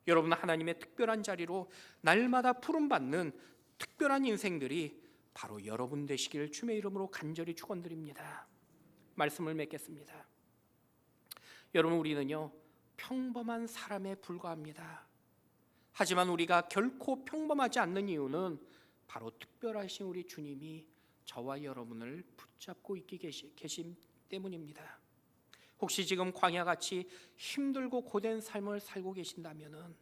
여러분 하나님의 특별한 자리로 날마다 부름받는 특별한 인생들이 바로 여러분 되시기를 주의 이름으로 간절히 축원드립니다. 말씀을 맺겠습니다. 여러분 우리는요 평범한 사람에 불과합니다. 하지만 우리가 결코 평범하지 않는 이유는 바로 특별하신 우리 주님이 저와 여러분을 붙잡고 있게 계신 때문입니다. 혹시 지금 광야같이 힘들고 고된 삶을 살고 계신다면은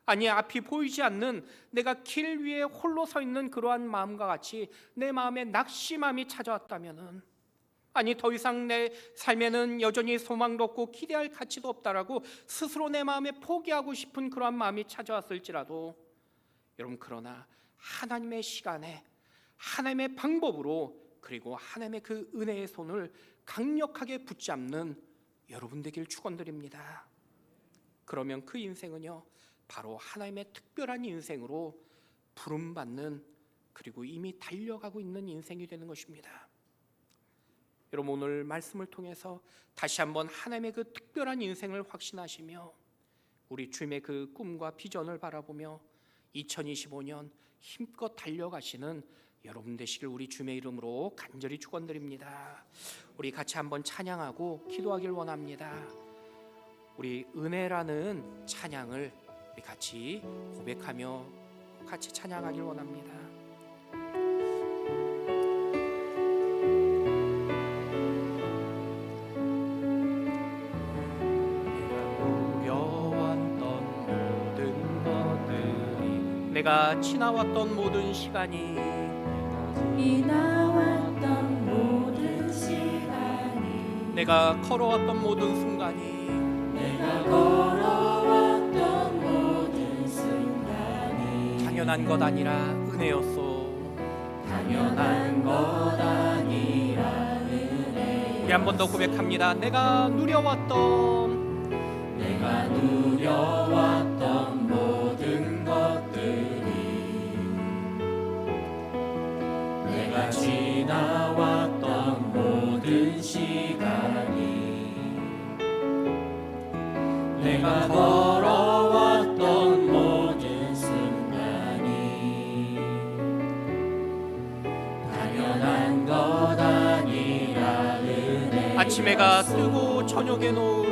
아니 앞이 보이지 않는 내가 길 위에 홀로 서 있는 그러한 마음과 같이 내 마음에 낙심함이 찾아왔다면은 아니 더 이상 내 삶에는 여전히 소망도 없고 기대할 가치도 없다라고 스스로 내 마음에 포기하고 싶은 그러한 마음이 찾아왔을지라도 여러분 그러나 하나님의 시간에 하나님의 방법으로 그리고 하나님의 그 은혜의 손을 강력하게 붙잡는 여러분 되길 축원드립니다. 그러면 그 인생은요 바로 하나님의 특별한 인생으로 부름받는 그리고 이미 달려가고 있는 인생이 되는 것입니다. 여러분 오늘 말씀을 통해서 다시 한번 하나님의 그 특별한 인생을 확신하시며 우리 주님의 그 꿈과 비전을 바라보며 2025년 힘껏 달려가시는 여러분 되시길 우리 주님의 이름으로 간절히 축원드립니다. 우리 같이 한번 찬양하고 기도하길 원합니다. 우리 은혜라는 찬양을 우리 같이 고백하며 같이 찬양하길 원합니다. 내가 누려왔던 모든 것들 내가 지나왔던 모든 시간이 지나왔던 모든 시간이 내가 걸어왔던 모든 순간이 내가 걸어왔던 모든 순간이 당연한 것 아니라 은혜였소. 당연한 것 아니라 은혜. 우리 한 번 더 고백합니다. 내가 누려왔던 모든 것들이 내가 지나왔던 모든 시간이 내가 걸어왔던 모든 순간이 당연한 것 아니라 은혜. 아침 해가 뜨고 저녁에 노을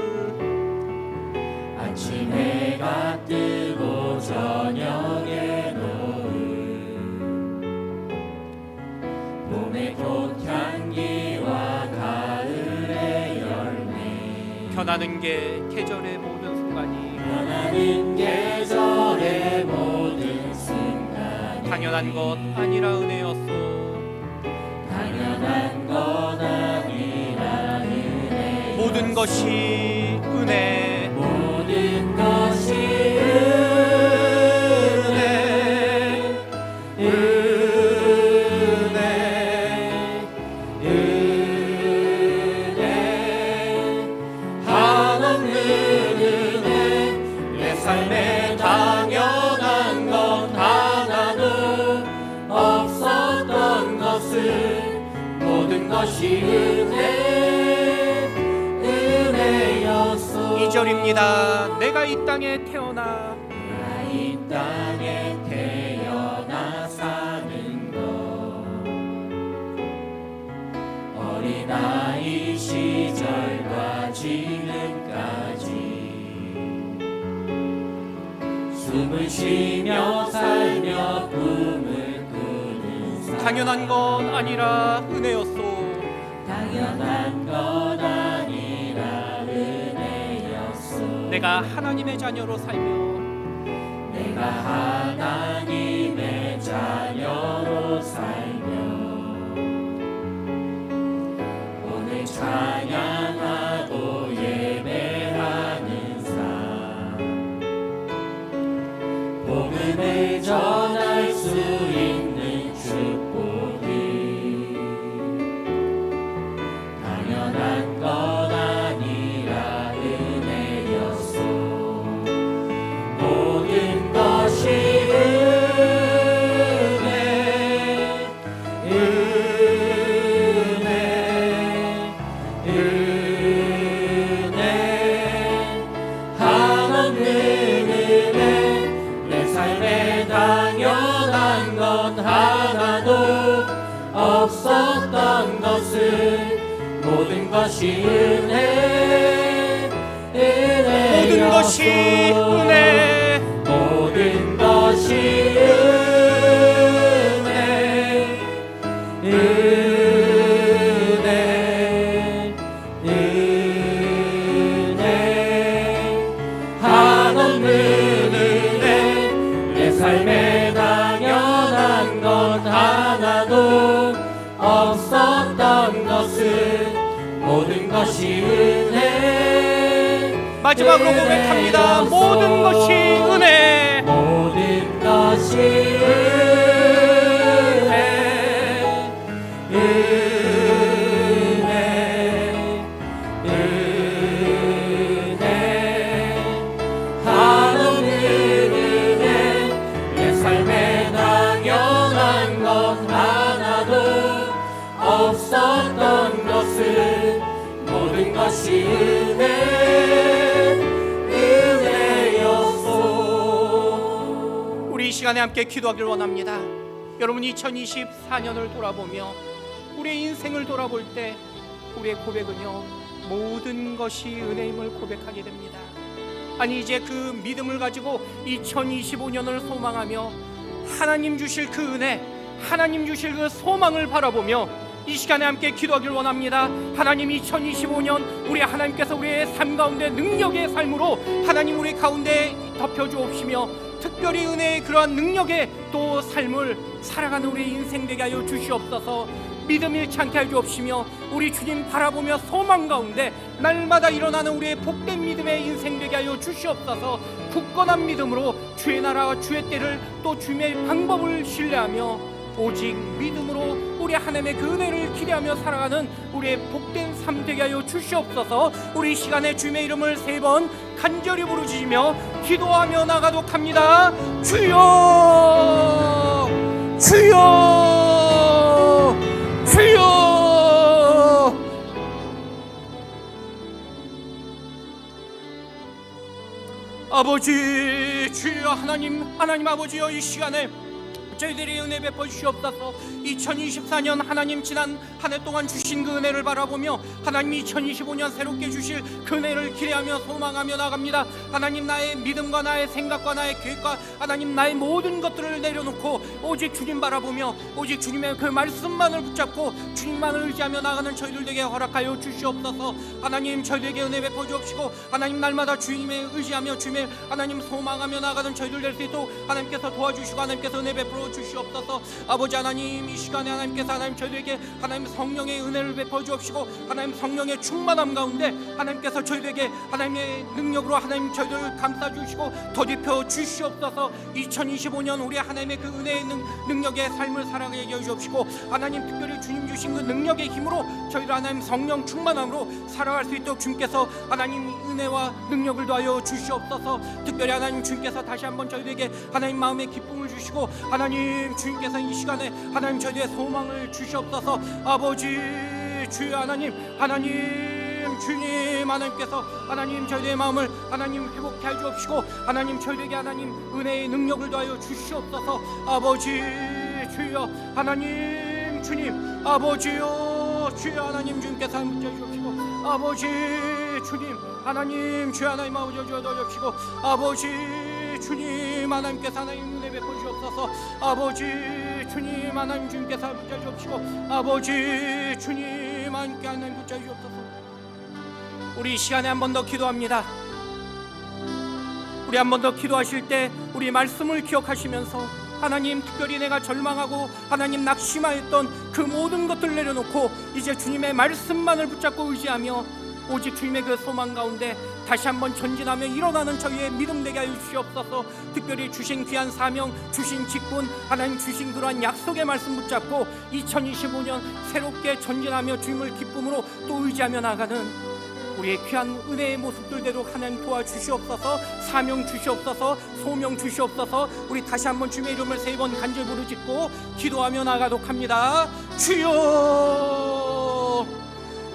아침 해가 뜨고 저녁에 노을 봄의 꽃향기와 가을의 열매 변하는 게 계절의 모든 순간이 변하는 계절의 모든 순간이 당연한 것 아니라 은혜였소. 당연한 것 아니라 은혜. 모든 것이 은혜 모든 것이 은혜 은혜 은혜 한없는 은혜. 내 삶에 당연한 것 하나도 없었던 것을 모든 것이 은혜였소. 2절입니다. 내가 이 땅에 태어나 내가 이 땅에 태어나 사는 것 어린아이 시절과 지금까지 숨을 쉬며 살며 꿈을 꾸는 삶. 당연한 건 아니라 은혜였소. 당연한 것 아니라 은혜였소. 내가 하나님의 자녀로 살며 내가 하나님의 자녀로 살며 오늘 찬양하고 예배하는 삶. 복음을 전할 수 있는 축복이 당연한 것 아니라 은혜였소. 모든 것이 은혜 은혜 은혜 한없는 은혜. 내 삶에 당연한 것 하나도 없었던 것을 모든 것이 은혜 모든 것이 은혜 모든 것이 은혜 은혜 은혜 한없는 은혜. 내 삶에 당연한 것 하나도 없었던 것을 모든 것이 은혜. 마지막으로 고백합니다. 모든 것이 은혜 모든 것이 은혜 은혜 은혜 한없는 은혜. 내 삶에 당연한 것 하나도 없었던 것을 모든 것이 은혜였소. 우리 이 시간에 함께 기도하길 원합니다. 여러분 2024년을 돌아보며 우리의 인생을 돌아볼 때 우리의 고백은요 모든 것이 은혜임을 고백하게 됩니다. 아니 이제 그 믿음을 가지고 2025년을 소망하며 하나님 주실 그 은혜, 하나님 주실 그 소망을 바라보며 이 시간에 함께 기도하길 원합니다. 하나님 2025년 우리 하나님께서 우리의 삶 가운데 능력의 삶으로 하나님 우리 가운데 덮여주옵시며 특별히 은혜의 그러한 능력의 또 삶을 살아가는 우리 인생 되게 하여 주시옵소서. 믿음 잃지 않게 하여 주옵시며 우리 주님 바라보며 소망 가운데 날마다 일어나는 우리의 복된 믿음의 인생 되게 하여 주시옵소서. 굳건한 믿음으로 주의 나라와 주의 때를 또 주의 방법을 신뢰하며 오직 믿음으로 우리 하나님의 그 은혜를 기대하며 살아가는 우리의 복된 삶 되게 하여 주시옵소서. 우리 이 시간에 주님의 이름을 3번 간절히 부르짖으며 기도하며 나가도록 합니다. 주여 주여 주여. 아버지 주여 하나님 아버지여, 이 시간에 저희들이 은혜 베풀 주시옵소서. 2024년 하나님 지난 한 해 동안 주신 그 은혜를 바라보며 하나님 2025년 새롭게 주실 그 은혜를 기대하며 소망하며 나갑니다. 하나님 나의 믿음과 나의 생각과 나의 계획과 하나님 나의 모든 것들을 내려놓고 오직 주님 바라보며 오직 주님의 그 말씀만을 붙잡고 주님만을 의지하며 나가는 저희들 되게 허락하여 주시옵소서. 하나님 저희들에게 은혜 베풀어 주옵시고 하나님 날마다 주님의 의지하며 주님의 하나님 소망하며 나가는 저희들 될 수 있도록 하나님께서 도와주시고 하나님께서 은혜 베풀어 주시옵소서. 아버지 하나님 이 시간에 하나님께서 하나님 저희들에게 하나님 성령의 은혜를 베풀어 주옵시고 하나님 성령의 충만함 가운데 하나님께서 저희들에게 하나님의 능력으로 하나님 저희들을 감싸주시고 더딥혀 주시옵소서. 2025년 우리 하나님의 그 은혜의 능력의 삶을 살아가게 해주옵시고 하나님 특별히 주님 주신 그 능력의 힘으로 저희들 하나님 성령 충만함으로 살아갈 수 있도록 주님께서 하나님 은혜와 능력을 더하여 주시옵소서. 특별히 하나님 주님께서 다시 한번 저희들에게 하나님 마음의 기쁨을 주시고 하나님 주님께서 이 시간에 하나님 저희들의 소망을 주시옵소서. 아버지 주여 하나님 주님 하나님께서 하나님 저희들의 마음을 하나님 회복해 주옵시고 하나님 저희들에게 하나님 은혜의 능력을 더하여 주시옵소서. 아버지 주여 하나님 주님 아버지요 주여 하나님 주님께서 함께 주옵시고 아버지 주님 하나님 주여 하나님 아버지 주옵시고 아버지 주님 하나님께서 하나님 은혜 베풀어 주옵소서. 아버지 주님 하나님 주님께서 붙여 주옵시고 아버지 주님 하나님께 하나님 붙여 주옵소서. 우리 이 시간에 한 번 더 기도합니다. 우리 한 번 더 기도하실 때 우리 말씀을 기억하시면서 하나님 특별히 내가 절망하고 하나님 낙심하였던 그 모든 것들을 내려놓고 이제 주님의 말씀만을 붙잡고 의지하며 오직 주님의 그 소망 가운데 다시 한번 전진하며 일어나는 저희의 믿음 되게 하여 주시옵소서. 특별히 주신 귀한 사명, 주신 직분, 하나님 주신 그러한 약속의 말씀 붙잡고 2025년 새롭게 전진하며 주님을 기쁨으로 또 의지하며 나가는 우리의 귀한 은혜의 모습들대로 하나님 도와주시옵소서. 사명 주시옵소서. 소명 주시옵소서. 우리 다시 한번 주님의 이름을 3번 간절히 부르짖고 기도하며 나가도록 합니다. 주여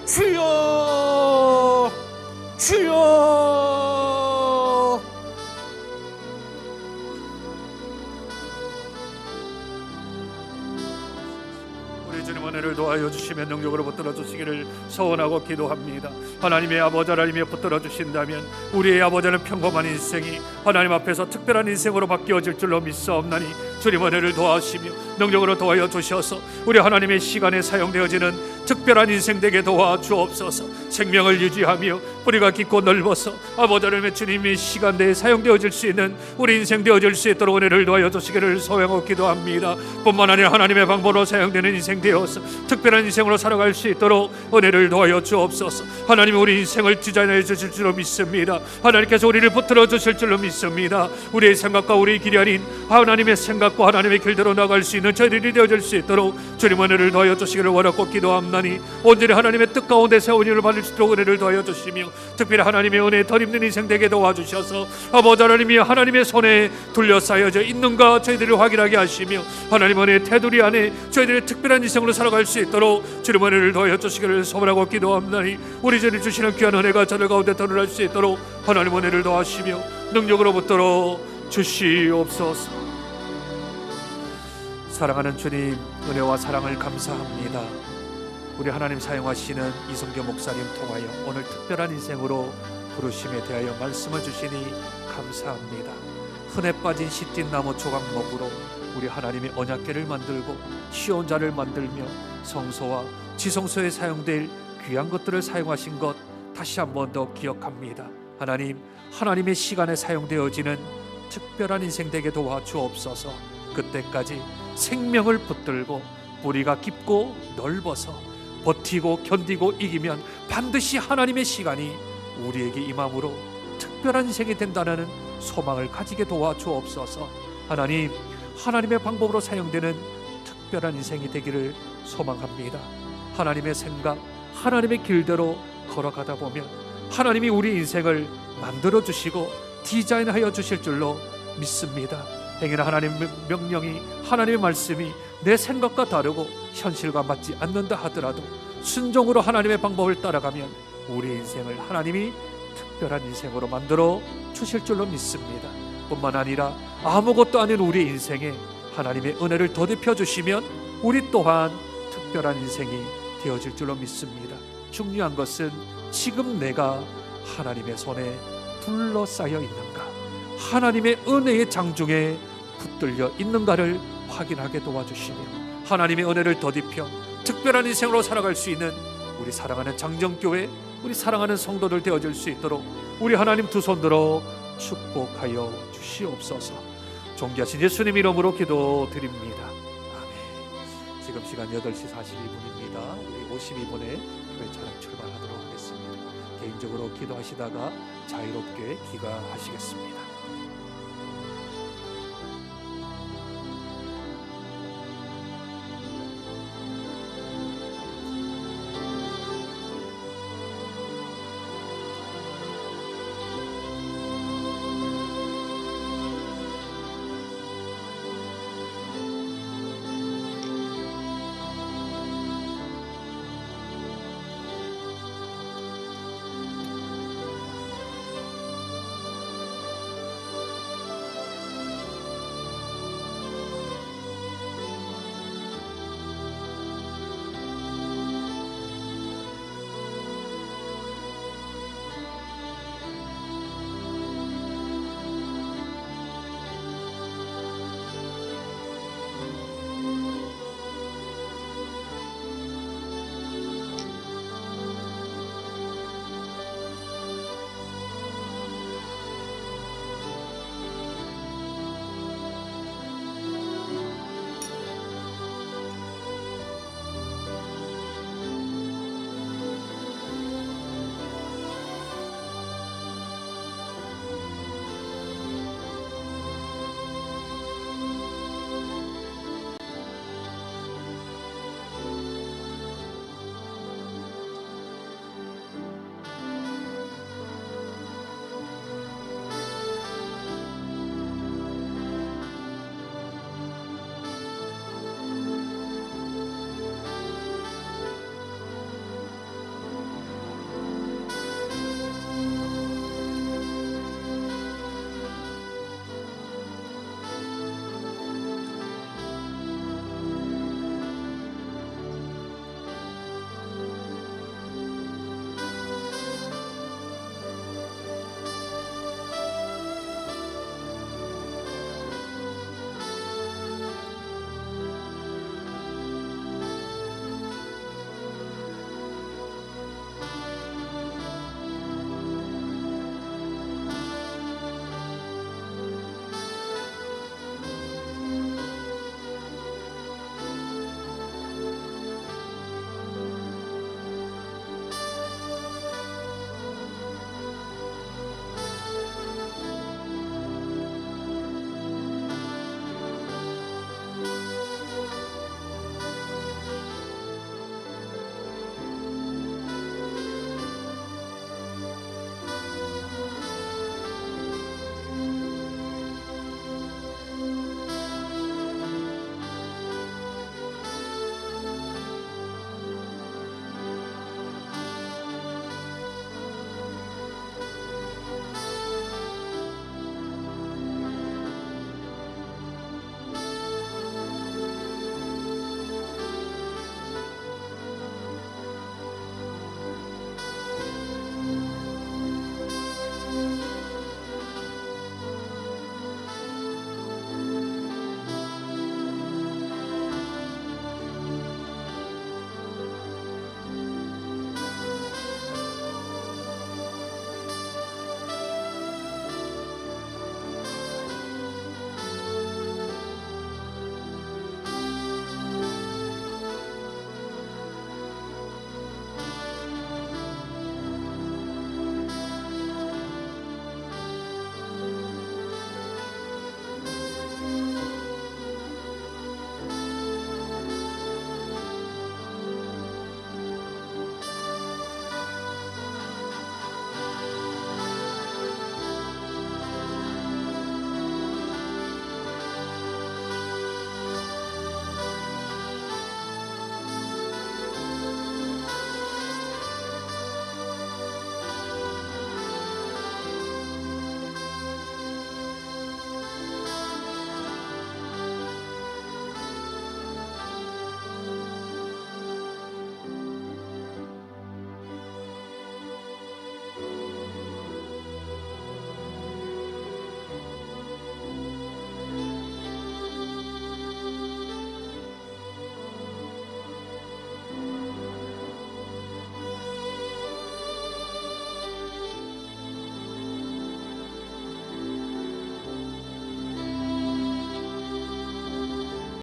주여 주여. 우리 주님 은혜를 도와여 주시며 능력으로 붙들어 주시기를 소원하고 기도합니다. 하나님의 아버지 하나님이 붙들어 주신다면 우리의 아버지는 평범한 인생이 하나님 앞에서 특별한 인생으로 바뀌어질 줄로 믿사옵나니 주님 은혜를 도와주시며 능력으로 도와여 주셔서 우리 하나님의 시간에 사용되어지는 특별한 인생 되게 도와주옵소서. 생명을 유지하며 뿌리가 깊고 넓어서 아버지 하나님의 주님의 시간대에 사용되어질 수 있는 우리 인생 되어질 수 있도록 은혜를 도와여 주시기를 소원하고 기도합니다. 뿐만 아니라 하나님의 방법으로 사용되는 인생 되어서 특별한 인생으로 살아갈 수 있도록 은혜를 도와여 주옵소서. 하나님이 우리 인생을 디자인해 주실 줄로 믿습니다. 하나님께서 우리를 붙들어 주실 줄로 믿습니다. 우리의 생각과 우리의 길이 아닌 하나님의 생각과 하나님의 길대로 나갈 수 있는 저희들이 되어질 수 있도록 주님 은혜를 도와여 주시기를 원하고 기도합나니 온전히 하나님의 뜻 가운데 세운 일을 받을 수 있도록 은혜를 도와여 주시며 특별히 하나님의 은혜에 덧입는 인생 되게 도와주셔서 아버지 하나님이 하나님의 손에 둘러싸여져 있는가 저희들을 확인하게 하시며 하나님 은혜의 테두리 안에 저희들의 특별한 인생으로 살아갈 수 있도록 주님 은혜를 도와여 주시기를 소원하고 기도합나니 우리 전에 주시는 귀한 은혜가 저들 가운데 드러날 수 있도록 하나님 은혜를 도와주시며 능력으로 붙들어 주시옵소서. 사랑하는 주님 은혜와 사랑을 감사합니다. 우리 하나님 사용하시는 이성교 목사님 통하여 오늘 특별한 인생으로 부르심에 대하여 말씀을 주시니 감사합니다. 흔해 빠진 시찐 나무 조각목으로 우리 하나님의 언약궤를 만들고 시온자를 만들며 성소와 지성소에 사용될 귀한 것들을 사용하신 것 다시 한 번 더 기억합니다. 하나님, 하나님의 시간에 사용되어지는 특별한 인생 되게 도와주옵소서. 그때까지 생명을 붙들고 뿌리가 깊고 넓어서 버티고 견디고 이기면 반드시 하나님의 시간이 우리에게 임함으로 특별한 인생이 된다는 소망을 가지게 도와주옵소서. 하나님, 하나님의 방법으로 사용되는 특별한 인생이 되기를 소망합니다. 하나님의 생각, 하나님의 길대로 걸어가다 보면 하나님이 우리 인생을 만들어 주시고 디자인하여 주실 줄로 믿습니다. 행여나 하나님의 명령이, 하나님의 말씀이 내 생각과 다르고 현실과 맞지 않는다 하더라도 순종으로 하나님의 방법을 따라가면 우리 인생을 하나님이 특별한 인생으로 만들어 주실 줄로 믿습니다. 뿐만 아니라 아무것도 아닌 우리 인생에 하나님의 은혜를 더듬혀 주시면 우리 또한 특별한 인생이 되어질 줄로 믿습니다. 중요한 것은 지금 내가 하나님의 손에 둘러싸여 있는가, 하나님의 은혜의 장중에 붙들려 있는가를 확인하게 도와주시며 하나님의 은혜를 더딥혀 특별한 인생으로 살아갈 수 있는 우리 사랑하는 장정교회, 우리 사랑하는 성도들 되어질 수 있도록 우리 하나님 두 손 들어 축복하여 주시옵소서. 존귀하신 예수님 이름으로 기도드립니다. 아멘. 지금 시간 8시 42분입니다. 우리 52분에 교회 차량 출발하도록 하겠습니다. 개인적으로 기도하시다가 자유롭게 귀가하시겠습니다.